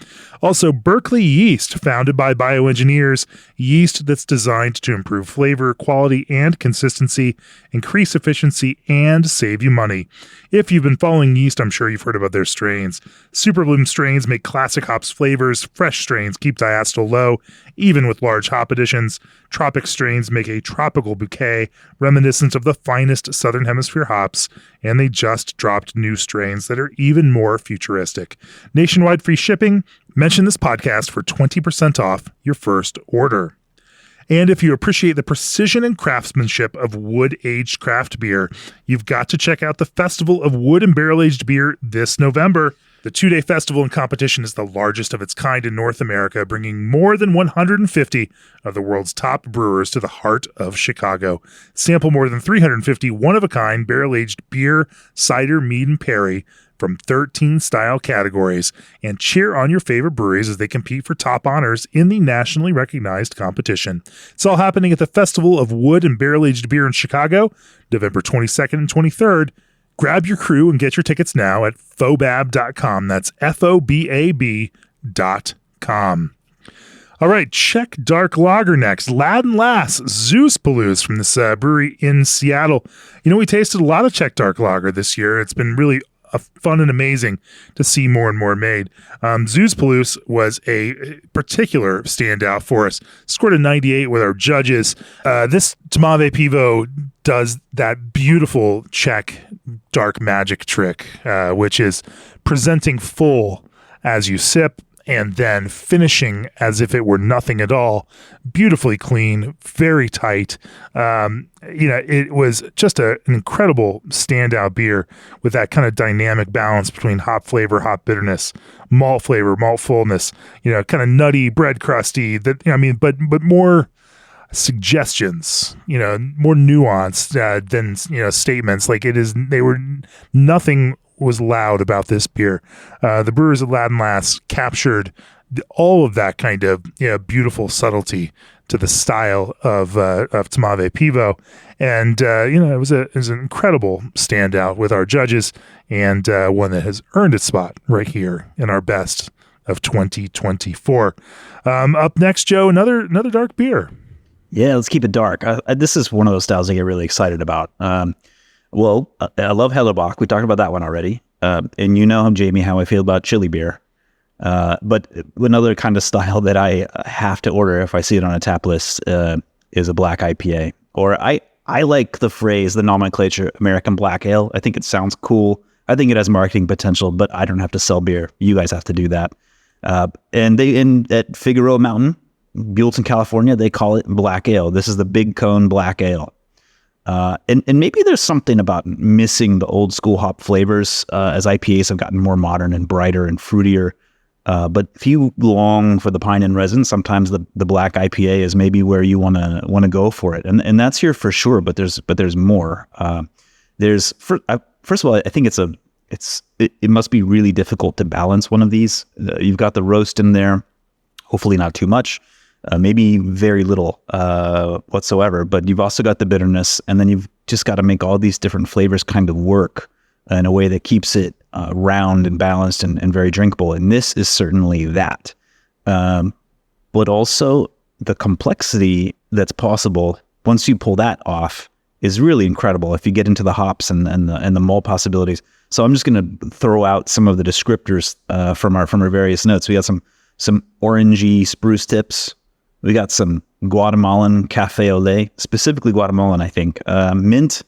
Also, Berkeley Yeast, founded by bioengineers, yeast that's designed to improve flavor, quality, and consistency, increase efficiency, and save you money. If you've been following yeast, I'm sure you've heard about their strains. Super Bloom strains make classic hops flavors. Fresh strains keep diacetyl low, even with large hop additions. Tropic strains make a tropical bouquet reminiscent of the finest Southern Hemisphere hops, and they just dropped new strains that are even more futuristic. Nationwide free shipping. Mention this podcast for 20% off your first order. And if you appreciate the precision and craftsmanship of wood-aged craft beer, you've got to check out the Festival of Wood and Barrel-Aged Beer this November. The 2-day festival and competition is the largest of its kind in North America, bringing more than 150 of the world's top brewers to the heart of Chicago. Sample more than 350 one-of-a-kind barrel-aged beer, cider, mead, and perry from 13 style categories, and cheer on your favorite breweries as they compete for top honors in the nationally recognized competition. It's all happening at the Festival of Wood and Barrel-Aged Beer in Chicago, November 22nd and 23rd. Grab your crew and get your tickets now at fobab.com. That's FOBAB.com. All right, Czech Dark Lager next. Lad and Lass, Zeus Palooza from this brewery in Seattle. You know, we tasted a lot of Czech Dark Lager this year. It's been really fun and amazing to see more and more made. Zeus Palooza was a particular standout for us. Scored a 98 with our judges. This Tmave Pivo does that beautiful Czech dark magic trick, which is presenting full as you sip and then finishing as if it were nothing at all. Beautifully clean, very tight. It was just an incredible standout beer with that kind of dynamic balance between hop flavor, hop bitterness, malt flavor, malt fullness, kind of nutty, bread crusty, but more suggestions, more nuanced than, statements. Like nothing was loud about this beer. The brewers at Lad and Lass captured all of that kind of beautiful subtlety to the style of Tmave Pivo, and it was an incredible standout with our judges, and one that has earned its spot right here in our best of 2024. Up next, Joe, another dark beer. Yeah, let's keep it dark. This is one of those styles I get really excited about. Well, I love Hellerbach. We talked about that one already. And Jamie, how I feel about chili beer. But another kind of style that I have to order if I see it on a tap list is a black IPA. Or I like the phrase, the nomenclature, American Black Ale. I think it sounds cool. I think it has marketing potential, but I don't have to sell beer. You guys have to do that. And at Figueroa Mountain, Buellton, California, they call it Black Ale. This is the Big Cone Black Ale. And maybe there's something about missing the old school hop flavors as IPAs have gotten more modern and brighter and fruitier. But if you long for the pine and resin, sometimes the black IPA is maybe where you want to go for it, and that's here for sure. But there's more. First of all, I think it must be really difficult to balance one of these. You've got the roast in there, hopefully not too much. Maybe very little whatsoever, but you've also got the bitterness, and then you've just got to make all these different flavors kind of work in a way that keeps it round and balanced and very drinkable. And this is certainly that. But also the complexity that's possible once you pull that off is really incredible if you get into the hops and the malt possibilities. So I'm just going to throw out some of the descriptors from our various notes. We got some orangey spruce tips. We got some Guatemalan cafe au lait, specifically Guatemalan, I think. Mint,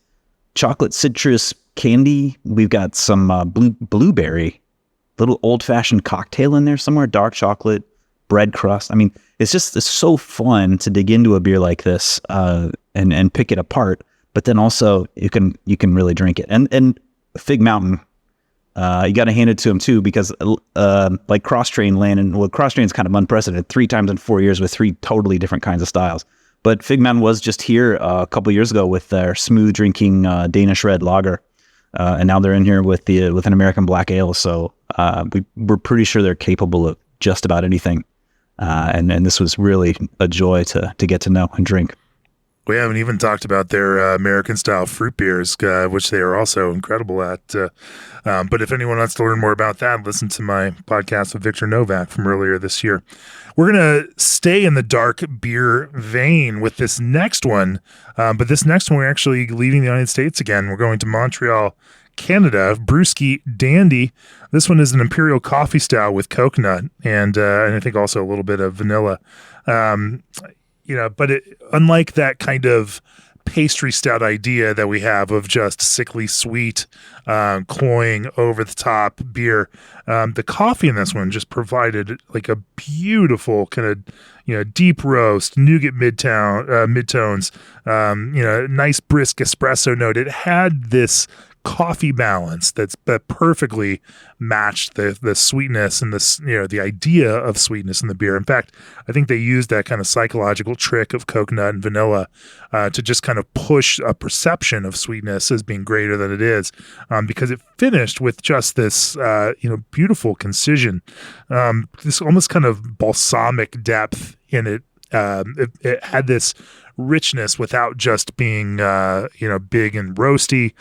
chocolate citrus candy. We've got some blueberry, little old-fashioned cocktail in there somewhere, dark chocolate, bread crust. I mean, it's so fun to dig into a beer like this and pick it apart. But then also you can really drink it. And Fig Mountain, you got to hand it to him too, because like Crosstrain landed. Well, Crosstrain's kind of unprecedented. 3 times in 4 years with 3 totally different kinds of styles. But Fig Mountain was just here a couple years ago with their smooth drinking Danish Red Lager, and now they're in here with an American Black Ale. So we're pretty sure they're capable of just about anything. And this was really a joy to get to know and drink. We haven't even talked about their American-style fruit beers, which they are also incredible at. But if anyone wants to learn more about that, listen to my podcast with Victor Novak from earlier this year. We're going to stay in the dark beer vein with this next one. But this next one, we're actually leaving the United States again. We're going to Montreal, Canada, Brewski Dandy. This one is an imperial coffee style with coconut and I think also a little bit of vanilla. But unlike that kind of pastry stout idea that we have of just sickly sweet, cloying over the top beer, the coffee in this one just provided like a beautiful kind of, deep roast, nougat midtones, nice brisk espresso note. It had this coffee balance that perfectly matched the sweetness and the idea of sweetness in the beer. In fact, I think they used that kind of psychological trick of coconut and vanilla to just kind of push a perception of sweetness as being greater than it is, because it finished with just this beautiful concision, this almost kind of balsamic depth in it. It had this richness without just being big and roasty.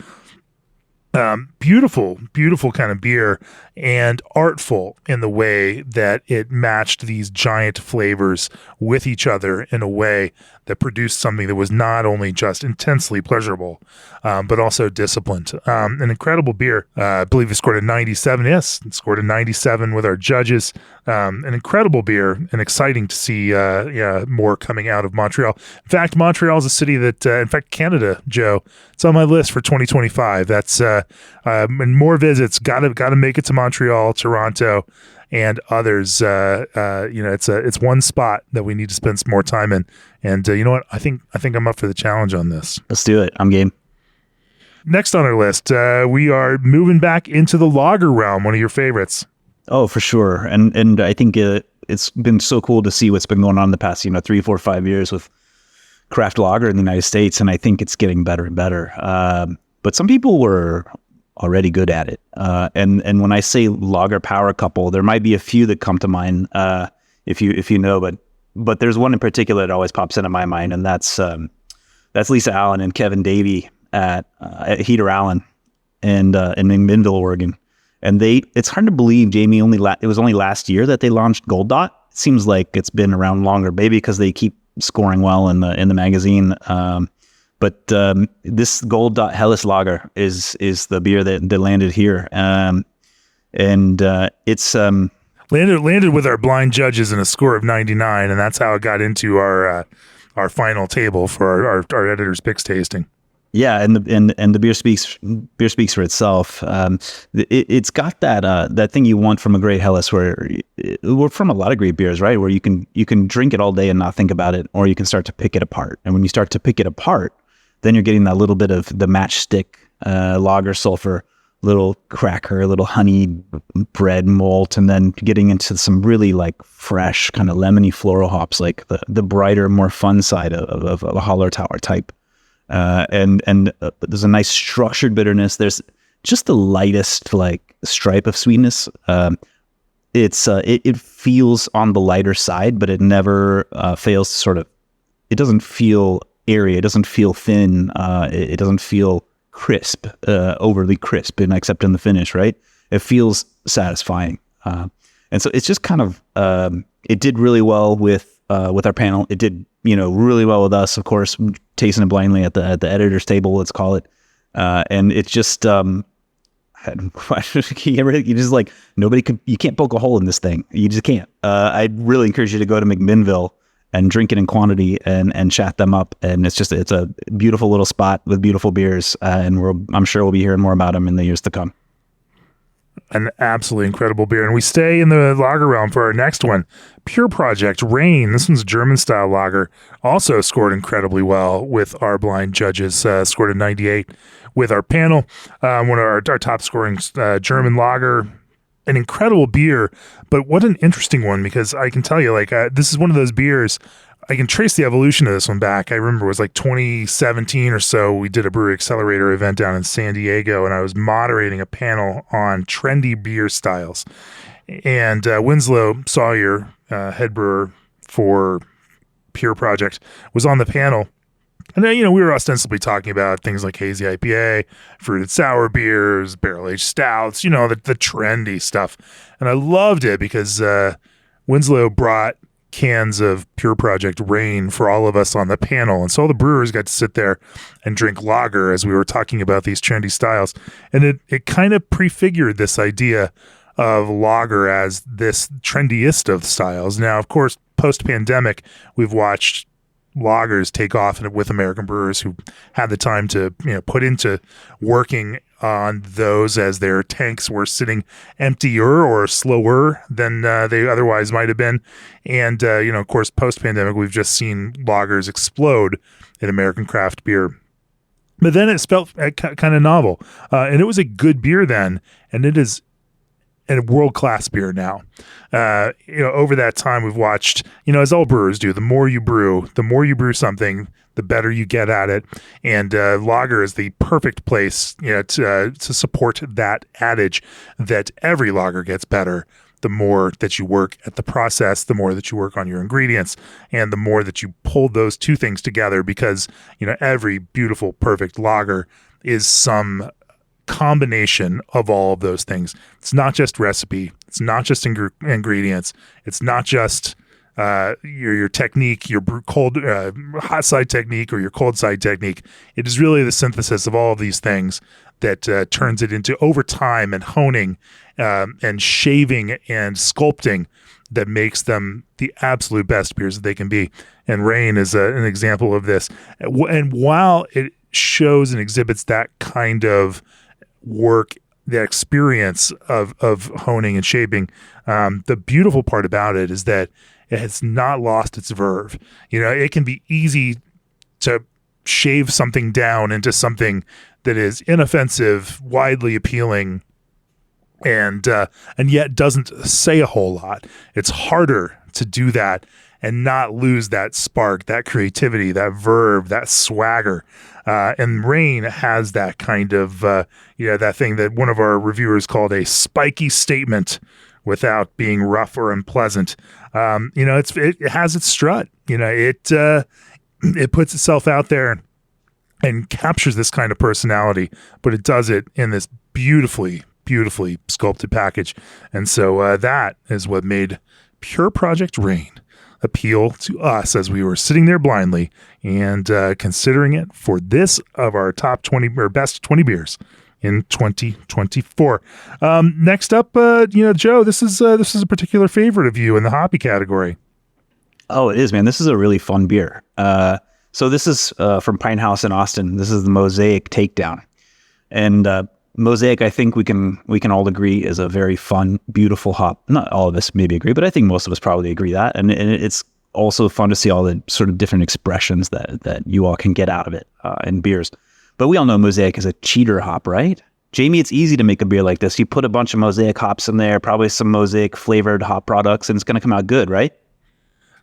Beautiful kind of beer, and artful in the way that it matched these giant flavors with each other in a way that produced something that was not only just intensely pleasurable, but also disciplined. An incredible beer. I believe it scored a 97. Yes, it scored a 97 with our judges. An incredible beer, and exciting to see more coming out of Montreal. In fact, Montreal is a city that, Canada, Joe, it's on my list for 2025. That's and more visits. Got to make it to Montreal, Toronto, and others. It's one spot that we need to spend some more time in. And you know what? I think I'm up for the challenge on this. Let's do it. I'm game. Next on our list, we are moving back into the lager realm. One of your favorites. Oh, for sure. And I think it's been so cool to see what's been going on the past 3, 4, 5 years with craft lager in the United States, and I think it's getting better and better. But some people were already good at it. And when I say lager power couple, there might be a few that come to mind, if you know, but there's one in particular that always pops into my mind, and that's Lisa Allen and Kevin Davey at Heater Allen and in McMinnville, Oregon. And it's hard to believe, Jamie, it was only last year that they launched Gold Dot. It seems like it's been around longer, maybe because they keep scoring well in the magazine. But this Gold Dot Helles Lager is the beer that landed here, and it's landed with our blind judges and a score of 99, and that's how it got into our final table for our editor's picks tasting. Yeah, and the beer speaks for itself. It's got that thing you want from a great Helles, where from a lot of great beers, right? Where you can drink it all day and not think about it, or you can start to pick it apart. And when you start to pick it apart, then you're getting that little bit of the matchstick lager sulfur, little cracker, little honey bread malt, and then getting into some really like fresh kind of lemony floral hops, like the brighter, more fun side of a Holler Tower type. And there's a nice structured bitterness. There's just the lightest like stripe of sweetness. It feels on the lighter side, but it never fails to sort of. It doesn't feel airy. It doesn't feel thin. It doesn't feel crisp, overly crisp, and except in the finish, right? It feels satisfying, and so it's just kind of. It did really well with our panel. It did really well with us, of course, tasting it blindly at the editor's table, let's call it. And it's just, you just like, you can't poke a hole in this thing. You just can't. I'd really encourage you to go to McMinnville and drink it in quantity and chat them up. And it's a beautiful little spot with beautiful beers. And I'm sure we'll be hearing more about them in the years to come. An absolutely incredible beer. And we stay in the lager realm for our next one. Pure Project Rain. This one's a German style lager. Also scored incredibly well with our blind judges. Scored a 98 with our panel. One of our top scoring German lager. An incredible beer, but what an interesting one, because I can tell you, this is one of those beers, I can trace the evolution of this one back. I remember it was like 2017 or so. We did a Brewery Accelerator event down in San Diego, and I was moderating a panel on trendy beer styles. And Winslow Sawyer, head brewer for Pure Project, was on the panel. And then, we were ostensibly talking about things like hazy IPA, fruited sour beers, barrel-aged stouts, the trendy stuff. And I loved it because Winslow brought cans of Pure Project Rain for all of us on the panel. And so all the brewers got to sit there and drink lager as we were talking about these trendy styles. And it kind of prefigured this idea of lager as this trendiest of styles. Now, of course, post-pandemic, we've watched lagers take off with American brewers who had the time to put into working on those as their tanks were sitting emptier or slower than they otherwise might have been. And of course, post-pandemic, we've just seen lagers explode in American craft beer. But then it felt kind of novel, and it was a good beer then, and it is a world-class beer now. Over that time, we've watched, as all brewers do, the more you brew something, the better you get at it. And lager is the perfect place, to support that adage that every lager gets better the more that you work at the process, the more that you work on your ingredients, and the more that you pull those two things together, because, every beautiful, perfect lager is some combination of all of those things. It's not just recipe. It's not just ingredients. It's not just your technique, your hot side technique or your cold side technique. It is really the synthesis of all of these things that turns it into, over time and honing and shaving and sculpting, that makes them the absolute best beers that they can be. And Rain is an example of this. And while it shows and exhibits that kind of work, the experience of honing and shaping, the beautiful part about it is that it has not lost its verve. It can be easy to shave something down into something that is inoffensive, widely appealing, and yet doesn't say a whole lot. It's harder to do that and not lose that spark, that creativity, that verve, that swagger. And Rain has that kind of, that thing that one of our reviewers called a spiky statement without being rough or unpleasant. It has its strut. It puts itself out there and captures this kind of personality, but it does it in this beautifully sculpted package. And so that is what made Pure Project Rain appeal to us as we were sitting there blindly and considering it for this of our top 20 or best 20 beers in 2024. Next up, Joe, this is a particular favorite of you in the hoppy category. Oh, it is, man. This is a really fun beer. So this is from Pine House in Austin. This is the Mosaic Takedown. And Mosaic, I think we can all agree, is a very fun, beautiful hop. Not all of us maybe agree, but I think most of us probably agree that. And it's also fun to see all the sort of different expressions that you all can get out of it in beers. But we all know Mosaic is a cheater hop, right? Jamie, it's easy to make a beer like this. You put a bunch of Mosaic hops in there, probably some Mosaic flavored hop products, and it's going to come out good, right?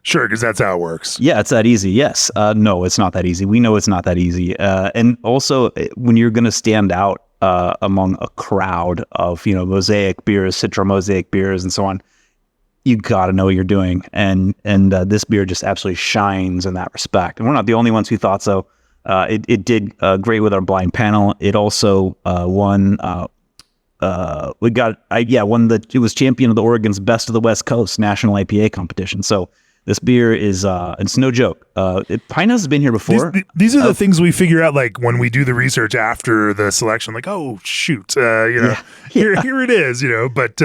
Sure, because that's how it works. Yeah, it's that easy. Yes. No, it's not that easy. We know it's not that easy. And also, when you're going to stand out among a crowd of, Mosaic beers, Citra Mosaic beers, and so on, you got to know what you're doing. And this beer just absolutely shines in that respect. And we're not the only ones who thought so. It did great with our blind panel. It also won. It was champion of the Oregon's Best of the West Coast National IPA competition. So this beer is, it's no joke. Pine House has been here before. These are the things we figure out, like when we do the research after the selection, like, oh shoot, here it is, but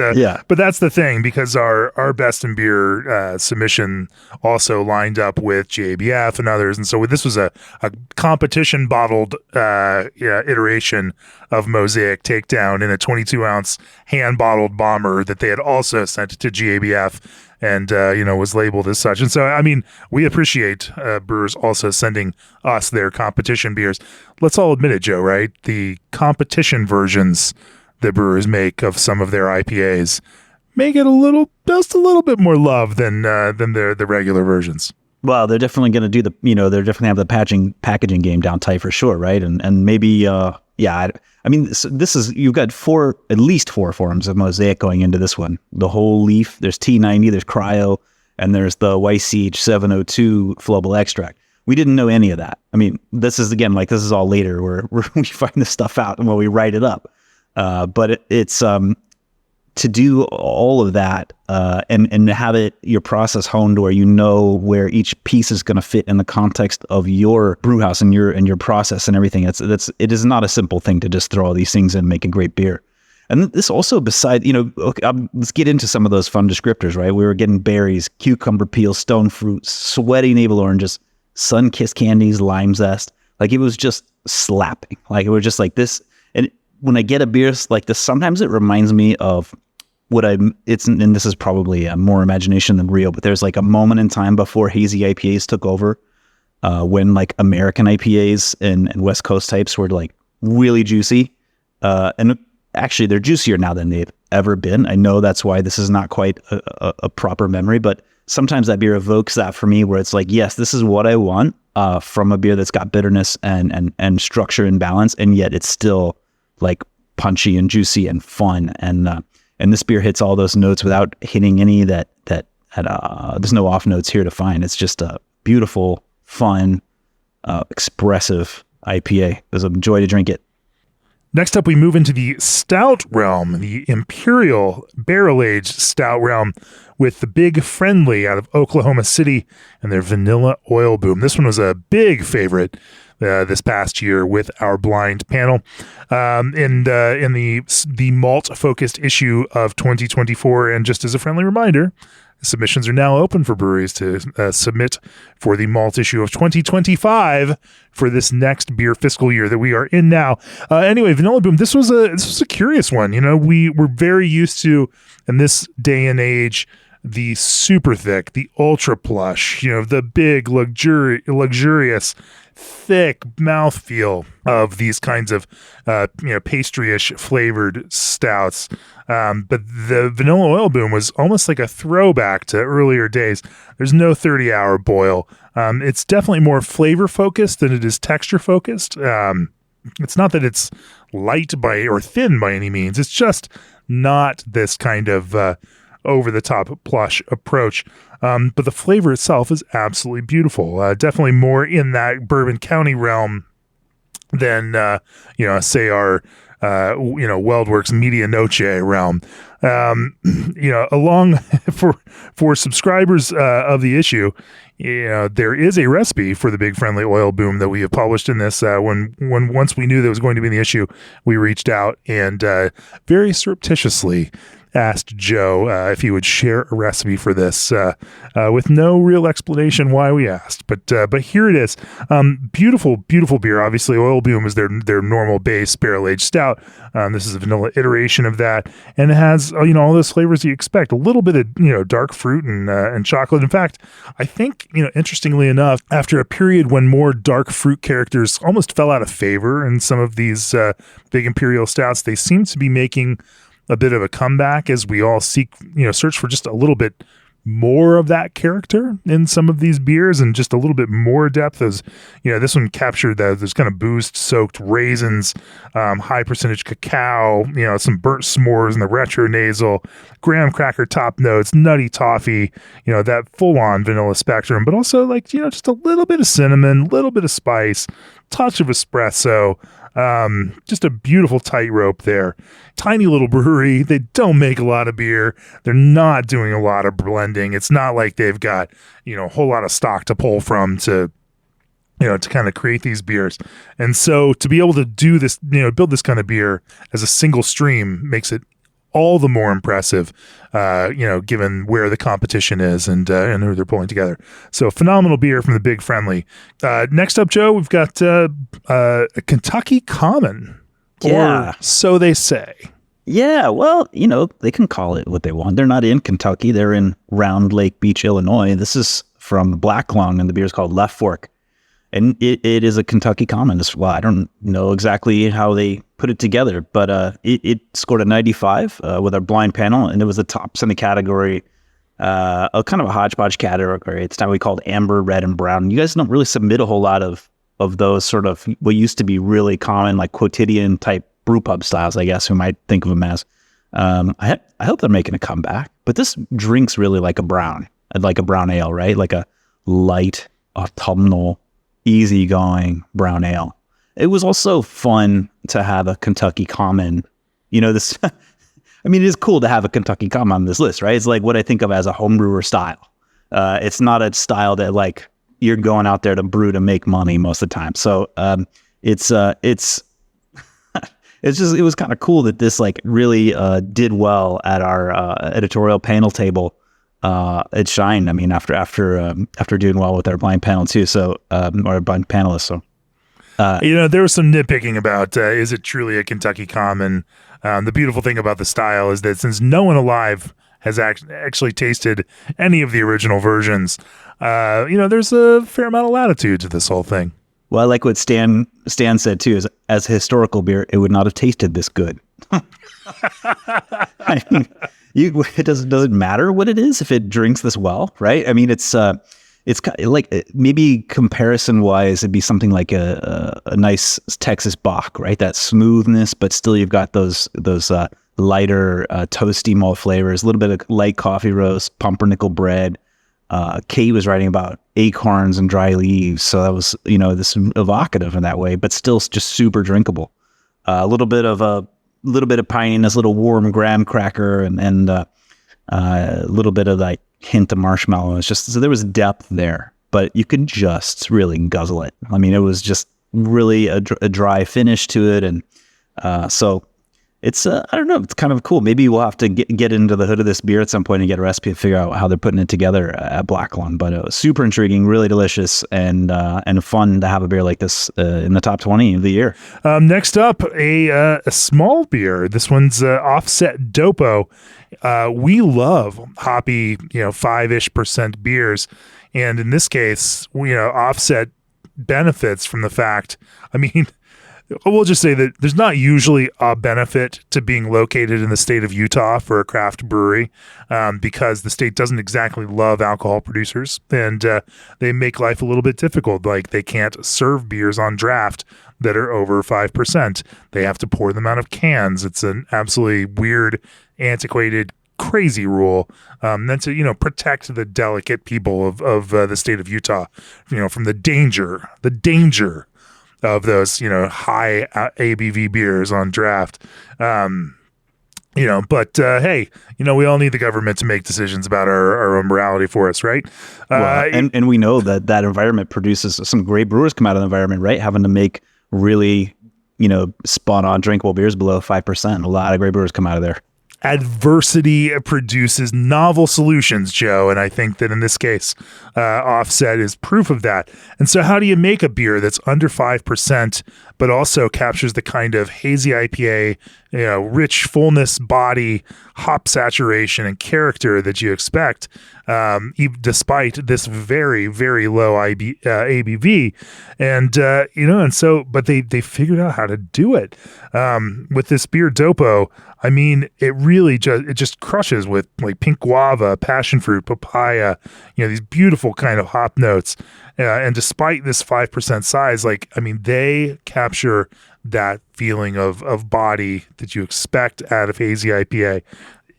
that's the thing, because our best in beer submission also lined up with JABF and others. And so this was a competition bottled iteration of Mosaic Takedown in a 22 ounce hand bottled bomber that they had also sent to GABF and, was labeled as such. And so, I mean, we appreciate brewers also sending us their competition beers. Let's all admit it, Joe, right? The competition versions that brewers make of some of their IPAs may get just a little bit more love than the regular versions. Well, they're definitely going to do they're definitely have the packaging game down tight for sure, right? And maybe, I mean, this is, you've got at least four forms of Mosaic going into this one. The whole leaf, there's T90, there's Cryo, and there's the YCH 702 flowable extract. We didn't know any of that. I mean, this is all later where we find this stuff out and when we write it up. But it's to do all of that and have your process honed where you know where each piece is going to fit in the context of your brew house and your process and everything. It is not a simple thing to just throw all these things in and make a great beer. And this also, beside, let's get into some of those fun descriptors, right? We were getting berries, cucumber peels, stone fruits, sweaty navel oranges, sun-kissed candies, lime zest. Like, it was just slapping. Like, it was just like this. And when I get a beer like this, sometimes it reminds me of and this is probably more imagination than real, but there's like a moment in time before hazy IPAs took over, when like American IPAs and West Coast types were like really juicy. And actually they're juicier now than they've ever been. I know that's why this is not quite a proper memory, but sometimes that beer evokes that for me, where it's like, yes, this is what I want from a beer that's got bitterness and structure and balance, and yet it's still like punchy and juicy and fun. And this beer hits all those notes without hitting any that there's no off notes here to find. It's just a beautiful, fun, expressive IPA. It was a joy to drink it. Next up, we move into the stout realm, the Imperial barrel-aged stout realm, with the Big Friendly out of Oklahoma City and their Vanilla Oil Boom. This one was a big favorite this past year with our blind panel. In the malt-focused issue of 2024, and just as a friendly reminder, submissions are now open for breweries to submit for the malt issue of 2025 for this next beer fiscal year that we are in now. Anyway, Vanilla Boom, this was a curious one. We were very used to, in this day and age, the super thick, the ultra plush, the big, luxurious, thick mouthfeel of these kinds of, pastry-ish flavored stouts. But the Vanilla Oil Boom was almost like a throwback to earlier days. There's no 30-hour boil. It's definitely more flavor-focused than it is texture-focused. It's not that it's light or thin by any means. It's just not this kind of over-the-top plush approach. But the flavor itself is absolutely beautiful. Definitely more in that Bourbon County realm than, say our, WeldWorks Media Noche realm. Along for subscribers of the issue, there is a recipe for the Big Friendly Oil Boom that we have published in this. Once we knew that was going to be in the issue, we reached out and very surreptitiously asked Joe if he would share a recipe for this, with no real explanation why we asked. But here it is. Beautiful, beautiful beer. Obviously, Oil Boom is their normal base barrel-aged stout. This is a vanilla iteration of that, and it has all those flavors you expect. A little bit of dark fruit and chocolate. In fact, I think interestingly enough, after a period when more dark fruit characters almost fell out of favor in some of these big imperial stouts, they seem to be making a bit of a comeback as we all search for just a little bit more of that character in some of these beers, and just a little bit more depth. As this one captured those kind of booze-soaked raisins, high percentage cacao, some burnt s'mores in the retro nasal, graham cracker top notes, nutty toffee, that full-on vanilla spectrum, but also just a little bit of cinnamon, a little bit of spice, touch of espresso. Just a beautiful tightrope there. Tiny little brewery. They don't make a lot of beer. They're not doing a lot of blending. It's not like they've got, a whole lot of stock to pull from to kind of create these beers. And so to be able to do this, build this kind of beer as a single stream makes it all the more impressive, given where the competition is and who they're pulling together. So phenomenal beer from the Big Friendly. Next up, Joe, we've got a Kentucky Common, or so they say. Yeah, well, they can call it what they want. They're not in Kentucky. They're in Round Lake Beach, Illinois. This is from Black Lung, and the beer is called Left Fork. And it is a Kentucky Common as well. I don't know exactly how they put it together, but it scored a 95 with our blind panel, and it was the tops in the category, a kind of a hodgepodge category. It's now we called amber, red, and brown. You guys don't really submit a whole lot of those sort of what used to be really common, like quotidian type brew pub styles, I guess, who might think of them as. I hope they're making a comeback, but this drinks really like a brown ale, right? Like a light, autumnal, easygoing brown ale. It was also fun to have a Kentucky Common. This. I mean, it is cool to have a Kentucky Common on this list, right? It's like what I think of as a home brewer style. It's not a style that like you're going out there to brew to make money most of the time. So it's it was kind of cool that this like really did well at our editorial panel table. It shined. I mean, after doing well with our blind panel too. So, our blind panelists. So, there was some nitpicking about is it truly a Kentucky Common? The beautiful thing about the style is that since no one alive has actually tasted any of the original versions, there's a fair amount of latitude to this whole thing. Well, I like what Stan said too. Is as a historical beer, it would not have tasted this good. I mean, it doesn't matter what it is if it drinks this well, right? I mean, it's like maybe comparison wise, it'd be something like a nice Texas Bock, right? That smoothness, but still you've got those lighter toasty malt flavors, a little bit of light coffee roast, pumpernickel bread. Kate was writing about acorns and dry leaves, so that was this evocative in that way, but still just super drinkable. A little bit of pininess, a little warm graham cracker, and a little bit of like hint of marshmallow. It's just so there was depth there, but you could just really guzzle it. I mean, it was just really a dry finish to it, and so it's I don't know, it's kind of cool. Maybe we'll have to get into the hood of this beer at some point and get a recipe and figure out how they're putting it together at Black Lung. But it was super intriguing, really delicious, and fun to have a beer like this in the top 20 of the year. Next up, a small beer. This one's Offset Dopo. We love hoppy, 5-ish% beers, and in this case, Offset benefits from the fact. I mean, we'll just say that there's not usually a benefit to being located in the state of Utah for a craft brewery, because the state doesn't exactly love alcohol producers, and they make life a little bit difficult. Like they can't serve beers on draft that are over 5%. They have to pour them out of cans. It's an absolutely weird, antiquated, crazy rule. Then to protect the delicate people of the state of Utah, from the danger of those, high ABV beers on draft. But hey, we all need the government to make decisions about our own morality for us, right? And we know that environment produces some great brewers come out of the environment, right? Having to make really, spot on drinkable beers below 5%. A lot of great brewers come out of there. Adversity produces novel solutions, Joe, and I think that in this case, Offset is proof of that. And so how do you make a beer that's under 5%, but also captures the kind of hazy IPA, rich fullness, body, hop saturation, and character that you expect, despite this very, very low ABV? But they figured out how to do it. With this beer Dopo, I mean, it really just crushes with like pink guava, passion fruit, papaya, these beautiful kind of hop notes. And despite this 5% size, they capture that feeling of body that you expect out of hazy IPA.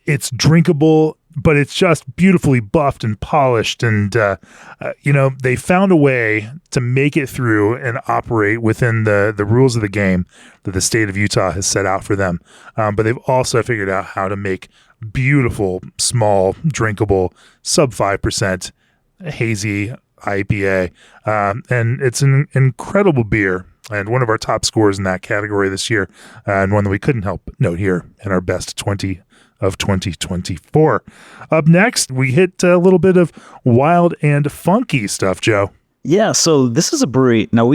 It's drinkable but it's just beautifully buffed and polished. And, they found a way to make it through and operate within the rules of the game that the state of Utah has set out for them. But they've also figured out how to make beautiful, small, drinkable, sub 5% hazy IPA. And it's an incredible beer and one of our top scores in that category this year, and one that we couldn't help but note here in our best 20 of 2024. Up next, we hit a little bit of wild and funky stuff, Joe. Yeah, so this is a brewery. Now,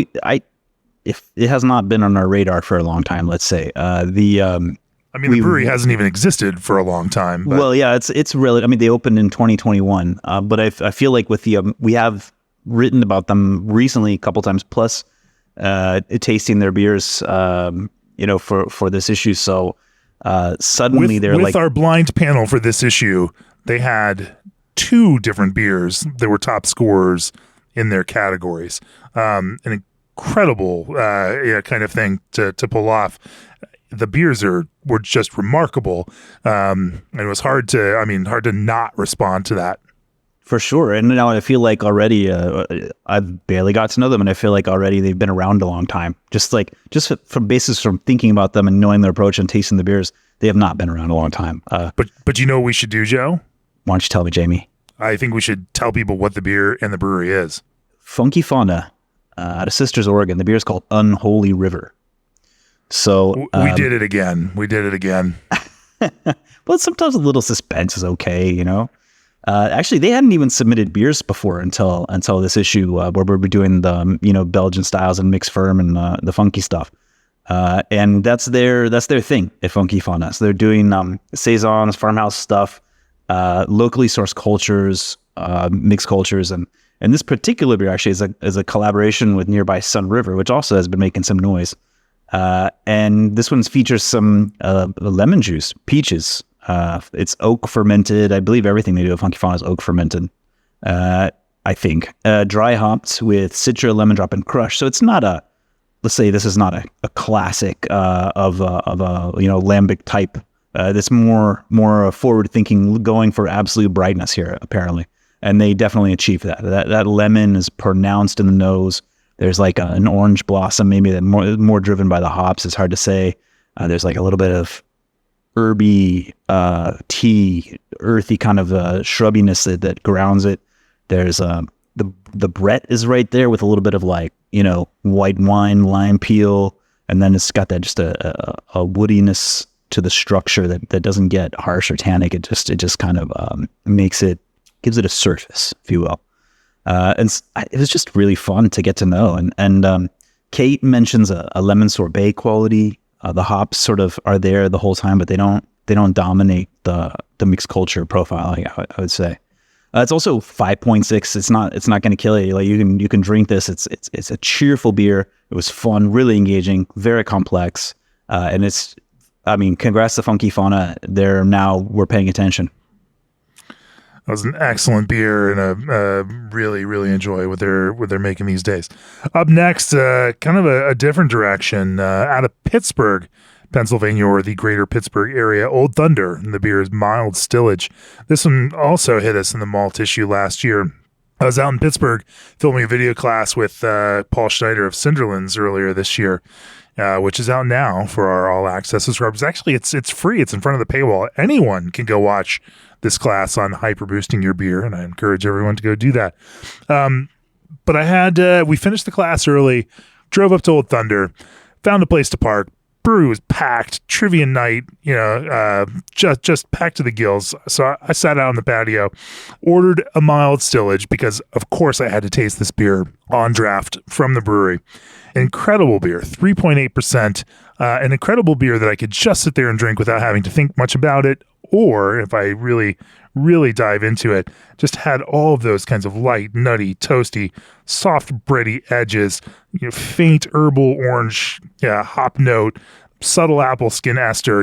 if it has not been on our radar for a long time, let's say, the brewery hasn't even existed for a long time. But. Well, yeah, it's really, they opened in 2021, but I feel like with we have written about them recently a couple times, plus tasting their beers, for this issue. So suddenly they're with our blind panel for this issue, they had 2 different beers that were top scorers in their categories. An incredible kind of thing to pull off. The beers were just remarkable, and it was hard to not respond to that. For sure. And now I feel like already I've barely got to know them, and I feel like already they've been around a long time. Just from thinking about them and knowing their approach and tasting the beers, they have not been around a long time. But you know what we should do, Joe? Why don't you tell me, Jamie? I think we should tell people what the beer and the brewery is. Funky Fauna out of Sisters, Oregon. The beer is called Unholy River. So we did it again. Well, sometimes a little suspense is okay, Actually, they hadn't even submitted beers before until this issue where we're doing the Belgian styles and mixed firm and the funky stuff, and that's their thing at Funky Fauna. So they're doing saisons, farmhouse stuff, locally sourced cultures, mixed cultures, and this particular beer actually is a collaboration with nearby Sun River, which also has been making some noise. And this one features some lemon juice, peaches. It's oak fermented. I believe everything they do at Funky Fauna is oak fermented. I think dry hopped with citra, lemon drop, and crush. So it's not let's say this is not a classic of a lambic type. That's more forward thinking, going for absolute brightness here apparently, and they definitely achieve that. That lemon is pronounced in the nose. There's like an orange blossom, maybe that more driven by the hops. It's hard to say. There's like a little bit of herby, tea, earthy kind of shrubbiness that grounds it. There's the Brett is right there with a little bit of white wine, lime peel, and then it's got that just a woodiness to the structure that doesn't get harsh or tannic. It just kind of gives it a surface, if you will. And it was just really fun to get to know. And Kate mentions a lemon sorbet quality. The hops sort of are there the whole time, but they don't dominate the mixed culture profile, I would say. It's also 5.6. It's not going to kill you. Like you can drink this. It's a cheerful beer. It was fun, really engaging, very complex. And congrats to Funky Fauna. We're paying attention. That was an excellent beer, and really, really enjoy what they're making these days. Up next, kind of a different direction, out of Pittsburgh, Pennsylvania, or the greater Pittsburgh area, Old Thunder, and the beer is mild stillage. This one also hit us in the malt issue last year. I was out in Pittsburgh filming a video class with Paul Schneider of Cinderlands earlier this year, which is out now for our all access subscribers. Actually, it's free. It's in front of the paywall. Anyone can go watch this class on hyper boosting your beer, and I encourage everyone to go do that. But we finished the class early, drove up to Old Thunder, found a place to park. Brewery was packed, trivia night, just packed to the gills. So I sat out on the patio, ordered a mild stillage because, of course, I had to taste this beer on draft from the brewery. Incredible beer, 3.8%. An incredible beer that I could just sit there and drink without having to think much about it. Or if I really, really dive into it, just had all of those kinds of light, nutty, toasty, soft, bready edges, faint herbal orange hop note, subtle apple skin ester,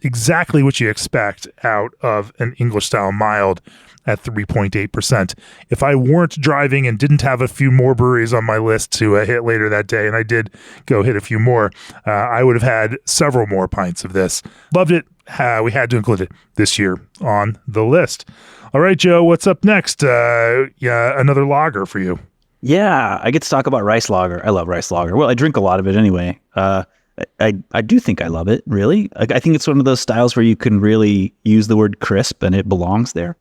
exactly what you expect out of an English style mild at 3.8%. If I weren't driving and didn't have a few more breweries on my list to hit later that day, and I did go hit a few more, I would have had several more pints of this. Loved it. we had to include it this year on the list. All right, Joe, what's up next? Yeah, another lager for you. Yeah, I get to talk about rice lager. I love rice lager. Well, I drink a lot of it anyway. I do think I love it, really. I think it's one of those styles where you can really use the word crisp and it belongs there.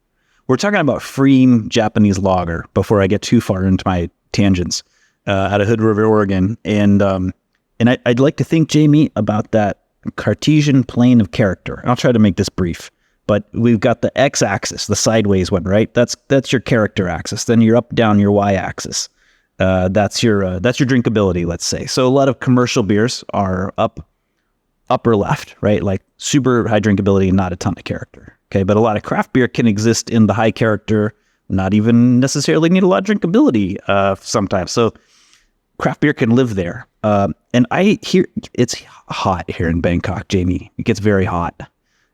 We're talking about Freem Japanese lager before I get too far into my tangents out of Hood River, Oregon. And I'd like to think, Jamie, about that Cartesian plane of character. And I'll try to make this brief. But we've got the x-axis, the sideways one, right? That's your character axis. Then you're up, down, your y-axis. That's your drinkability, let's say. So a lot of commercial beers are upper left, right? Like super high drinkability and not a ton of character. Okay, but a lot of craft beer can exist in the high character, not even necessarily need a lot of drinkability sometimes. So craft beer can live there. And I hear it's hot here in Bangkok, Jamie. It gets very hot.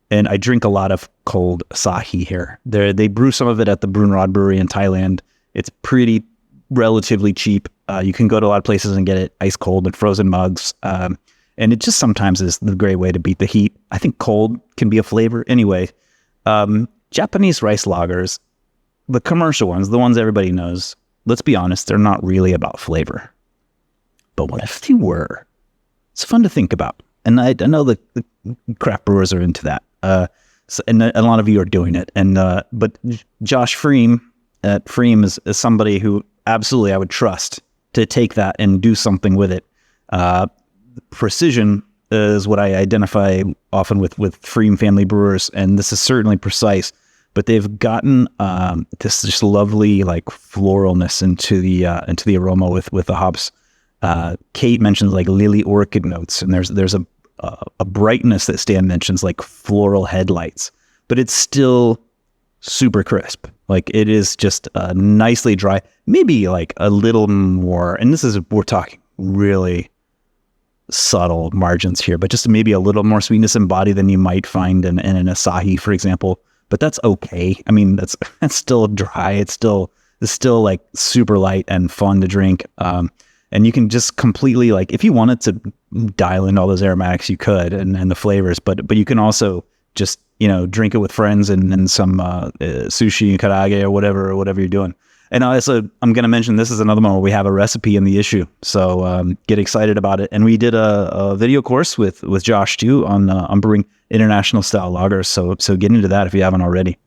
And I drink a lot of cold Asahi here. They brew some of it at the Brunrod Brewery in Thailand. It's pretty relatively cheap. You can go to a lot of places and get it ice cold in frozen mugs. And it just sometimes is the great way to beat the heat. I think cold can be a flavor. Anyway, Japanese rice lagers, the commercial ones, the ones everybody knows, let's be honest, they're not really about flavor. But what if they were? It's fun to think about. And I know the craft brewers are into that. And a lot of you are doing it. And but Josh Freem at Freem is somebody who absolutely I would trust to take that and do something with it. Precision is what I identify often with Freem family brewers, and this is certainly precise. But they've gotten this just lovely like floralness into the aroma with the hops. Kate mentions like lily orchid notes, and there's a brightness that Stan mentions, like floral headlights, but it's still super crisp. Like it is just nicely dry, maybe like a little more, and we're talking really subtle margins here, but just maybe a little more sweetness in body than you might find in an Asahi, for example. But that's okay. I mean, that's still dry. It's still like super light and fun to drink. And you can just completely, like, if you wanted to dial in all those aromatics, you could, and the flavors, but you can also just, drink it with friends and some sushi and karage or whatever you're doing. And also, I'm going to mention, this is another one where we have a recipe in the issue. So get excited about it. And we did a video course with Josh too on brewing international style lagers. So get into that if you haven't already.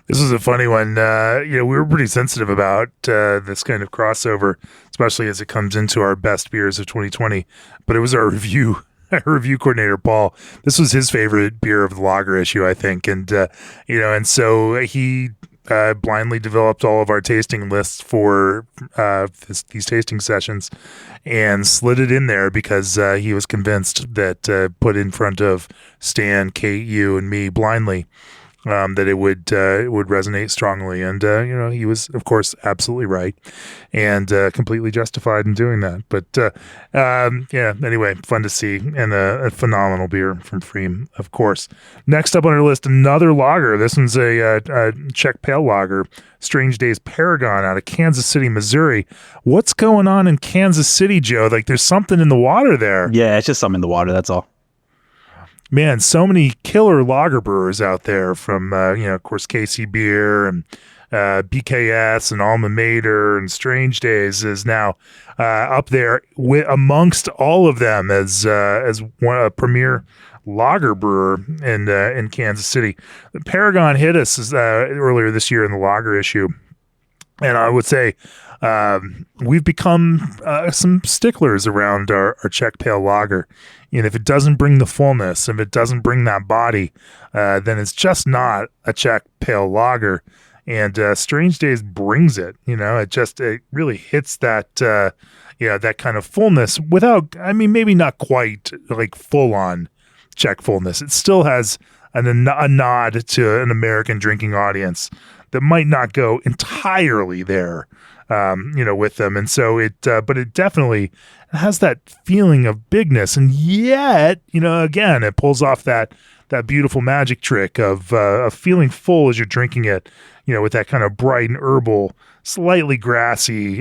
This is a funny one. We were pretty sensitive about this kind of crossover, especially as it comes into our best beers of 2020. But it was our review coordinator, Paul. This was his favorite beer of the lager issue, I think. And, and so he blindly developed all of our tasting lists for these tasting sessions and slid it in there because he was convinced that put in front of Stan, Kate, you, and me blindly, that it would resonate strongly. And, he was, of course, absolutely right and completely justified in doing that. But, anyway, fun to see, and a phenomenal beer from Freem, of course. Next up on our list, another lager. This one's a Czech pale lager, Strange Days Paragon out of Kansas City, Missouri. What's going on in Kansas City, Joe? Like, there's something in the water there. Yeah, it's just something in the water, that's all. Man, so many killer lager brewers out there from, of course, KC Beer and BKS and Alma Mater and Strange Days is now up there amongst all of them as a premier lager brewer in Kansas City. Paragon hit us earlier this year in the lager issue. And I would say we've become some sticklers around our Czech pale lager. And if it doesn't bring the fullness, if it doesn't bring that body, then it's just not a Czech pale lager. And Strange Days brings it. It really hits that that kind of fullness without, maybe not quite like full on Czech fullness. It still has a nod to an American drinking audience that might not go entirely there, with them. And so but it definitely has that feeling of bigness. And yet, again, it pulls off that beautiful magic trick of feeling full as you're drinking it, with that kind of bright and herbal, slightly grassy,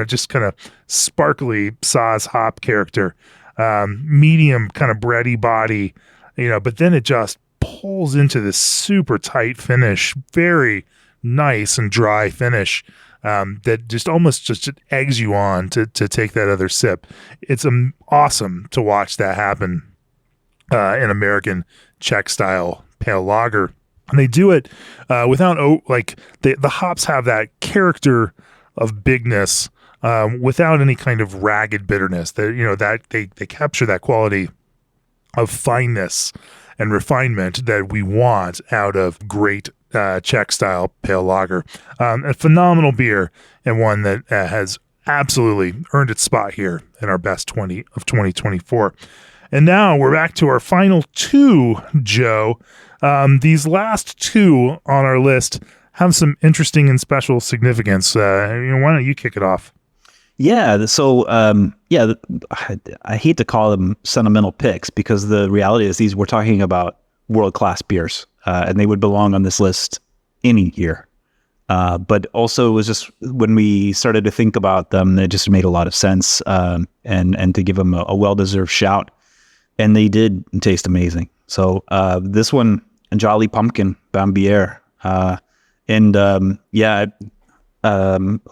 just kind of sparkly Saaz hop character, medium kind of bready body, but then it just pulls into this super tight finish, very nice and dry finish that just almost just eggs you on to take that other sip. It's awesome to watch that happen in American Czech style pale lager. And they do it without, the hops have that character of bigness without any kind of ragged bitterness. That they capture that quality of fineness and refinement that we want out of great Czech style pale lager. A phenomenal beer, and one that has absolutely earned its spot here in our best 20 of 2024. And now we're back to our final two, Joe. These last two on our list have some interesting and special significance. Why don't you kick it off? Yeah. So, I hate to call them sentimental picks, because the reality is we're talking about world-class beers, and they would belong on this list any year. But also, it was just when we started to think about them, it just made a lot of sense, and to give them a well-deserved shout. And they did taste amazing. So this one, Jolly Pumpkin Bambière, a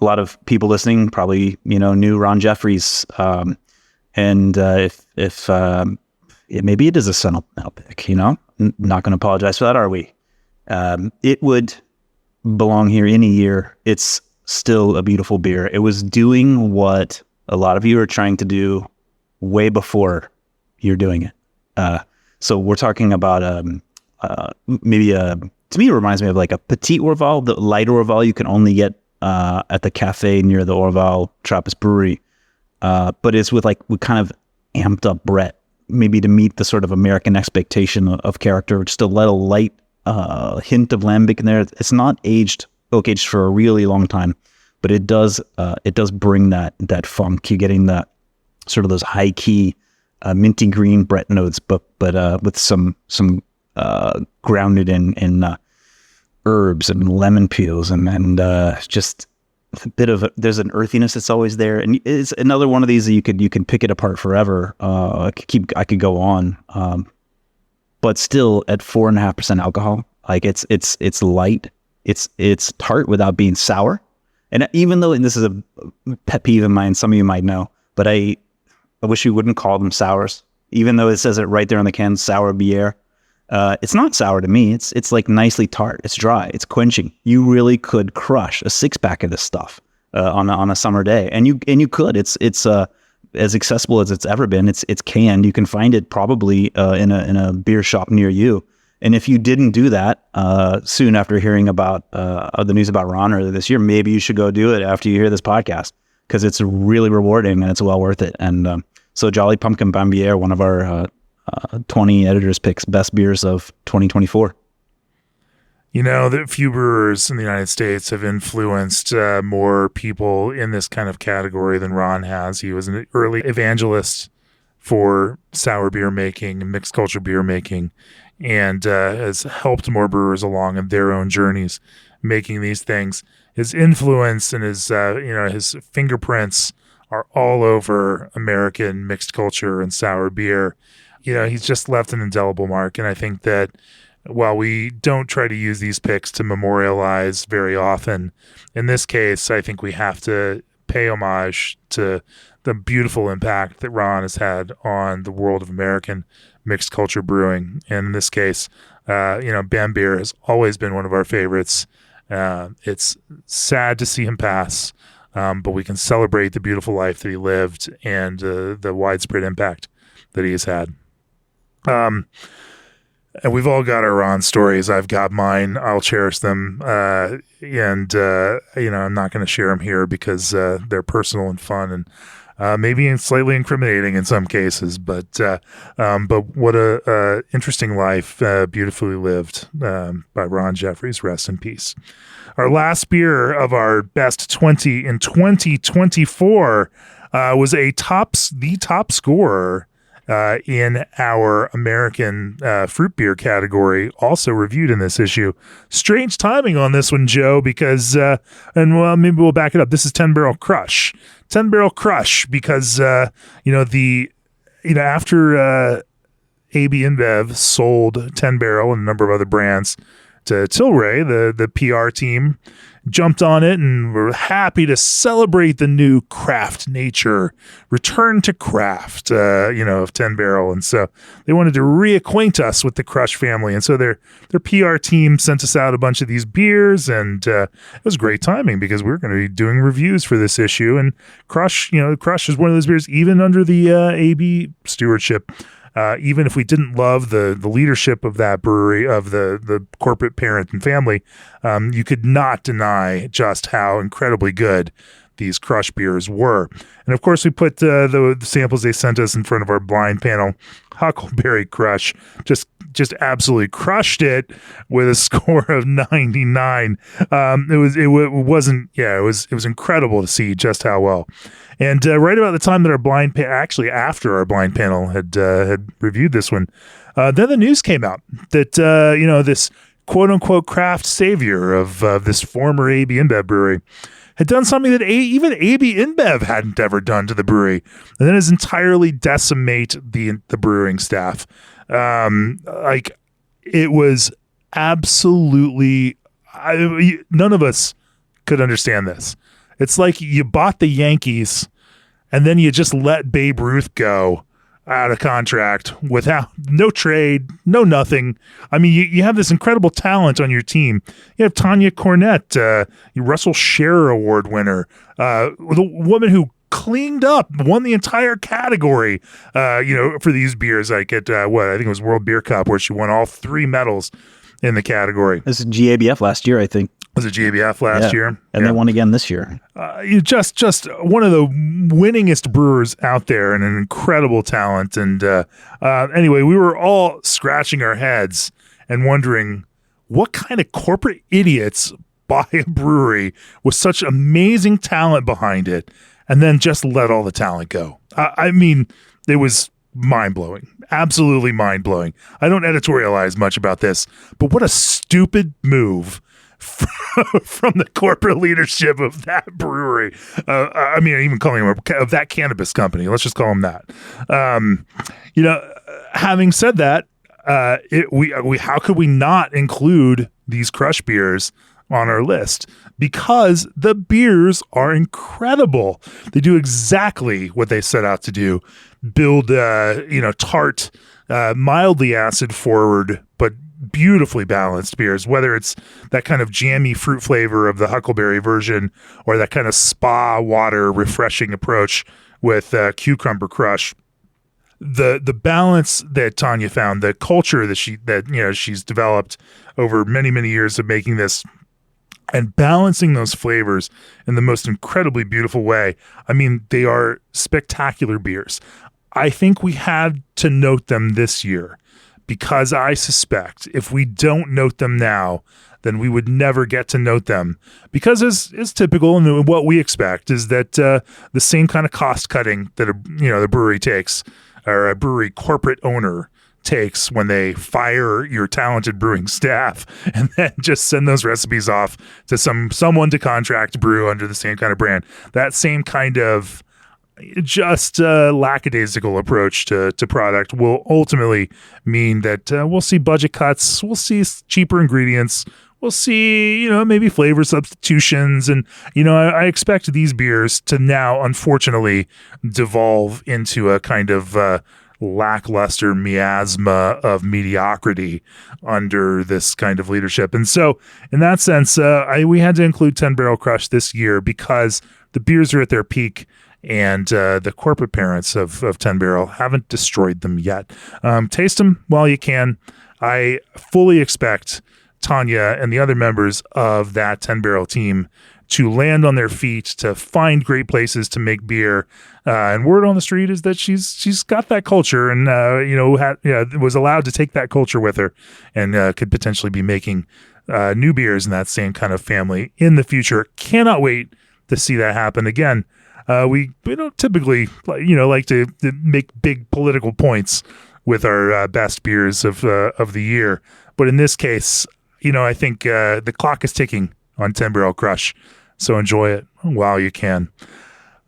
lot of people listening probably knew Ron Jeffries, and if maybe it is a sentimental pick. Not going to apologize for that, are we? It would belong here any year. It's still a beautiful beer. It was doing what a lot of you are trying to do way before you're doing it. So we're talking about maybe to me it reminds me of like a Petit Orval, the light Orval you can only get at the cafe near the Orval Trappist Brewery, but it's with kind of amped up Brett, maybe to meet the sort of American expectation of character, just a little light hint of lambic in there. It's not oak aged for a really long time, but it does bring that funk. You're getting that sort of those high key minty green Brett notes, but with some grounded in herbs and lemon peels and just a bit of there's an earthiness that's always there, and it's another one of these that you can pick it apart forever. I could go on, but still at 4.5% alcohol, it's light, it's tart without being sour, and even though this is a pet peeve of mine, some of you might know, but I wish we wouldn't call them sours, even though it says it right there on the can, sour bière. It's not sour to me. It's like nicely tart. It's dry. It's quenching. You really could crush a 6-pack of this stuff on a summer day, and you could. It's as accessible as it's ever been. It's canned. You can find it probably in a beer shop near you. And if you didn't do that soon after hearing about the news about Ron earlier this year, maybe you should go do it after you hear this podcast, because it's really rewarding and it's well worth it. And so Jolly Pumpkin Bambière, one of our 20 editors picks best beers of 2024. The few brewers in the United States have influenced more people in this kind of category than Ron has. He was an early evangelist for sour beer making and mixed culture beer making, and has helped more brewers along in their own journeys making these things. His influence and his fingerprints are all over American mixed culture and sour beer. He's just left an indelible mark. And I think that while we don't try to use these picks to memorialize very often, in this case, I think we have to pay homage to the beautiful impact that Ron has had on the world of American mixed culture brewing. And in this case, Bambière has always been one of our favorites. It's sad to see him pass, but we can celebrate the beautiful life that he lived and the widespread impact that he has had. And we've all got our Ron stories. I've got mine. I'll cherish them. I'm not going to share them here because they're personal and fun and maybe slightly incriminating in some cases. But what a interesting life, beautifully lived by Ron Jeffries. Rest in peace. Our last beer of our best 20 in 2024 was the top scorer in our American fruit beer category, also reviewed in this issue. Strange timing on this one, Joe, because, maybe we'll back it up. This is 10 Barrel Crush. 10 Barrel Crush, because, after AB InBev sold 10 Barrel and a number of other brands to Tilray, the PR team jumped on it and were happy to celebrate the new craft nature, return to craft, of 10 Barrel. And so they wanted to reacquaint us with the Crush family. And so their PR team sent us out a bunch of these beers, and it was great timing because we were going to be doing reviews for this issue. And Crush is one of those beers, even under the AB stewardship. Even if we didn't love the leadership of that brewery, of the corporate parent and family, you could not deny just how incredibly good these Crush beers were. And of course, we put the samples they sent us in front of our blind panel. Huckleberry Crush just absolutely crushed it with a score of 99. It was incredible to see just how well. And right about the time that actually after our blind panel had reviewed this one, then the news came out that this quote unquote craft savior of this former AB InBev brewery had done something that even AB InBev hadn't ever done to the brewery, and that is entirely decimate the brewing staff. It was absolutely, none of us could understand this. It's like you bought the Yankees and then you just let Babe Ruth go out of contract without no trade, no nothing. I mean, you have this incredible talent on your team. You have Tanya Cornett, Russell Scherer Award winner, the woman who cleaned up, won the entire category, for these beers. Like at I think it was World Beer Cup, where she won all 3 medals in the category. This is GABF last year, I think. Was it GABF last year? And they won again this year. You just one of the winningest brewers out there and an incredible talent. And anyway, we were all scratching our heads and wondering what kind of corporate idiots buy a brewery with such amazing talent behind it and then just let all the talent go. I mean, it was mind-blowing. Absolutely mind-blowing. I don't editorialize much about this, but what a stupid move from the corporate leadership of that brewery. Even calling them of that cannabis company. Let's just call them that. Having said that, how could we not include these Crush beers on our list? Because the beers are incredible. They do exactly what they set out to do. Build, tart, mildly acid forward, but beautifully balanced beers, whether it's that kind of jammy fruit flavor of the Huckleberry version or that kind of spa water refreshing approach with Cucumber Crush. The balance that Tanya found, the culture that she's developed over many, many years of making this and balancing those flavors in the most incredibly beautiful way. I mean, they are spectacular beers. I think we had to note them this year, because I suspect if we don't note them now, then we would never get to note them. Because as typical, and what we expect is that the same kind of cost cutting that the brewery takes, or a brewery corporate owner takes when they fire your talented brewing staff and then just send those recipes off to someone to contract brew under the same kind of brand. That same kind of just lackadaisical approach to product will ultimately mean that we'll see budget cuts, we'll see cheaper ingredients, we'll see, maybe flavor substitutions. And, I expect these beers to now, unfortunately, devolve into a kind of lackluster miasma of mediocrity under this kind of leadership. And so in that sense, we had to include 10 Barrel Crush this year because the beers are at their peak. And the corporate parents of 10 Barrel haven't destroyed them yet. Taste them while you can. I fully expect Tanya and the other members of that 10 Barrel team to land on their feet, to find great places to make beer. And word on the street is that she's got that culture and, was allowed to take that culture with her and could potentially be making new beers in that same kind of family in the future. Cannot wait to see that happen again. We don't typically like to make big political points with our best beers of the year, but in this case, I think the clock is ticking on 10 Barrel Crush, so enjoy it while you can.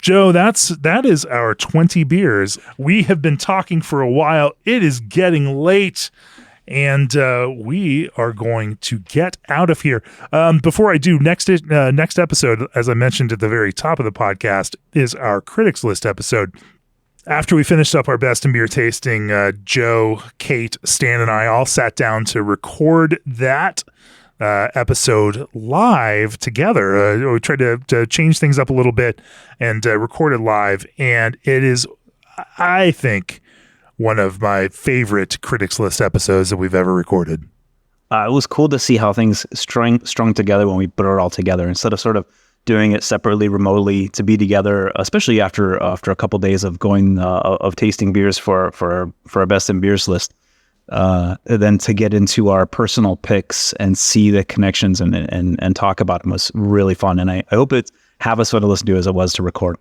Joe, that is our 20 beers. We have been talking for a while. It is getting late, and we are going to get out of here. Before I do, next episode, as I mentioned at the very top of the podcast, is our Critics List episode. After we finished up our best in beer tasting, Joe, Kate, Stan, and I all sat down to record that episode live together. We tried to change things up a little bit and record it live. And it is, I think, one of my favorite Critics List episodes that we've ever recorded. It was cool to see how things strung together when we put it all together instead of sort of doing it separately, remotely, to be together, especially after a couple of days of going of tasting beers for our best in beers list. Then to get into our personal picks and see the connections and talk about them was really fun. And I hope it's half as fun to listen to as it was to record.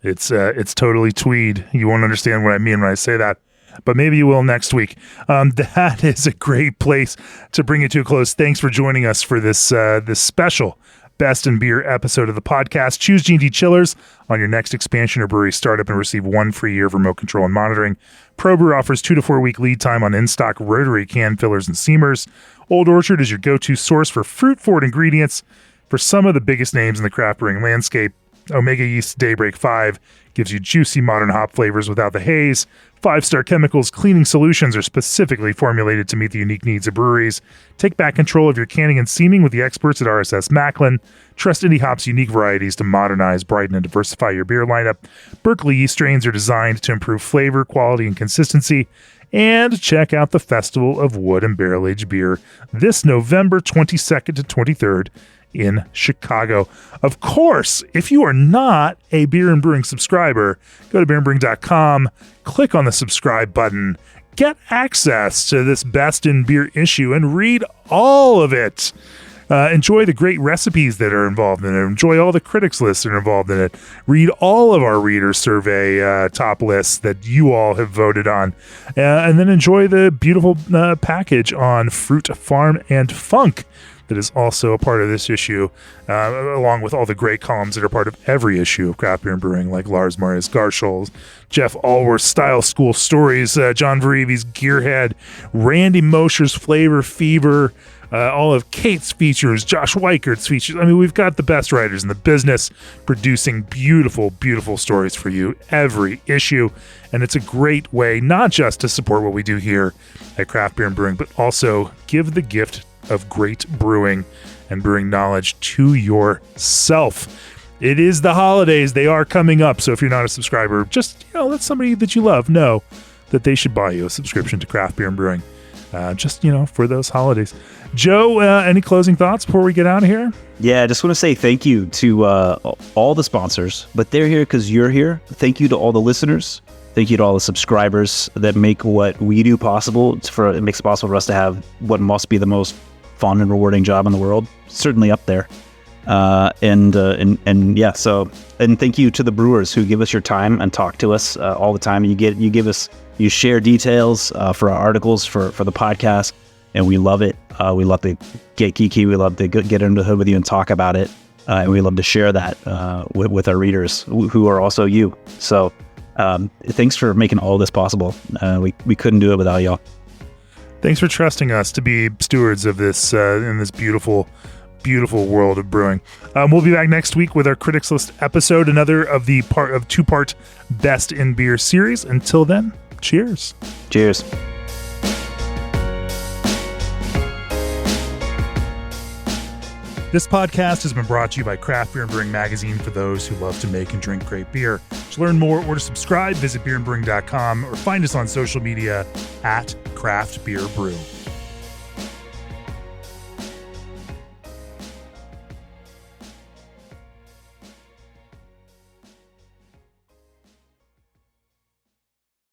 It's totally tweed. You won't understand what I mean when I say that, but maybe you will next week. That is a great place to bring it to a close. Thanks for joining us for this special Best in Beer episode of the podcast. Choose G&D Chillers on your next expansion or brewery startup and receive 1 free year of remote control and monitoring. ProBrew offers 2 to 4 week lead time on in-stock rotary can fillers and seamers. Old Orchard is your go-to source for fruit-forward ingredients for some of the biggest names in the craft brewing landscape. Omega Yeast Daybreak 5 gives you juicy modern hop flavors without the haze. 5-Star Chemicals cleaning solutions are specifically formulated to meet the unique needs of breweries. Take back control of your canning and seaming with the experts at RSS Macklin. Trust Indie Hop's unique varieties to modernize, brighten, and diversify your beer lineup. Berkeley yeast strains are designed to improve flavor, quality, and consistency. And check out the Festival of Wood and Barrel Aged Beer this November 22nd to 23rd in Chicago. Of course, if you are not a Beer and Brewing subscriber, go to beerandbrewing.com, click on the subscribe button, get access to this Best in Beer issue, and read all of it. Enjoy the great recipes that are involved in it. Enjoy all the critics lists that are involved in it. Read all of our reader survey top lists that you all have voted on. And then enjoy the beautiful package on Fruit, Farm, and Funk that is also a part of this issue, along with all the great columns that are part of every issue of Craft Beer and Brewing, like Lars Marius Garschol's, Jeff Allworth's Style School Stories, John Verivi's Gearhead, Randy Mosher's Flavor Fever, all of Kate's features, Josh Weikert's features. I mean, we've got the best writers in the business producing beautiful, beautiful stories for you every issue. And it's a great way not just to support what we do here at Craft Beer and Brewing, but also give the gift of great brewing and brewing knowledge to yourself. It is the holidays. They are coming up. So if you're not a subscriber, just, let somebody that you love know that they should buy you a subscription to Craft Beer and Brewing. Just for those holidays. Joe, any closing thoughts before we get out of here? Yeah, I just want to say thank you to all the sponsors, but they're here because you're here. Thank you to all the listeners. Thank you to all the subscribers that make what we do possible. It makes it possible for us to have what must be the most fun and rewarding job in the world. Certainly up there. And thank you to the brewers who give us your time and talk to us all the time. You share details for our articles for the podcast, and we love it. We love to get geeky. We love to get under the hood with you and talk about it. And we love to share that with our readers who are also you. So thanks for making all this possible. We couldn't do it without y'all. Thanks for trusting us to be stewards of this in this beautiful, beautiful world of brewing. We'll be back next week with our Critics List episode, another of the two-part Best in Beer series. Until then, cheers. Cheers. This podcast has been brought to you by Craft Beer and Brewing Magazine for those who love to make and drink great beer. To learn more or to subscribe, visit beerandbrewing.com or find us on social media at Craft Beer Brew.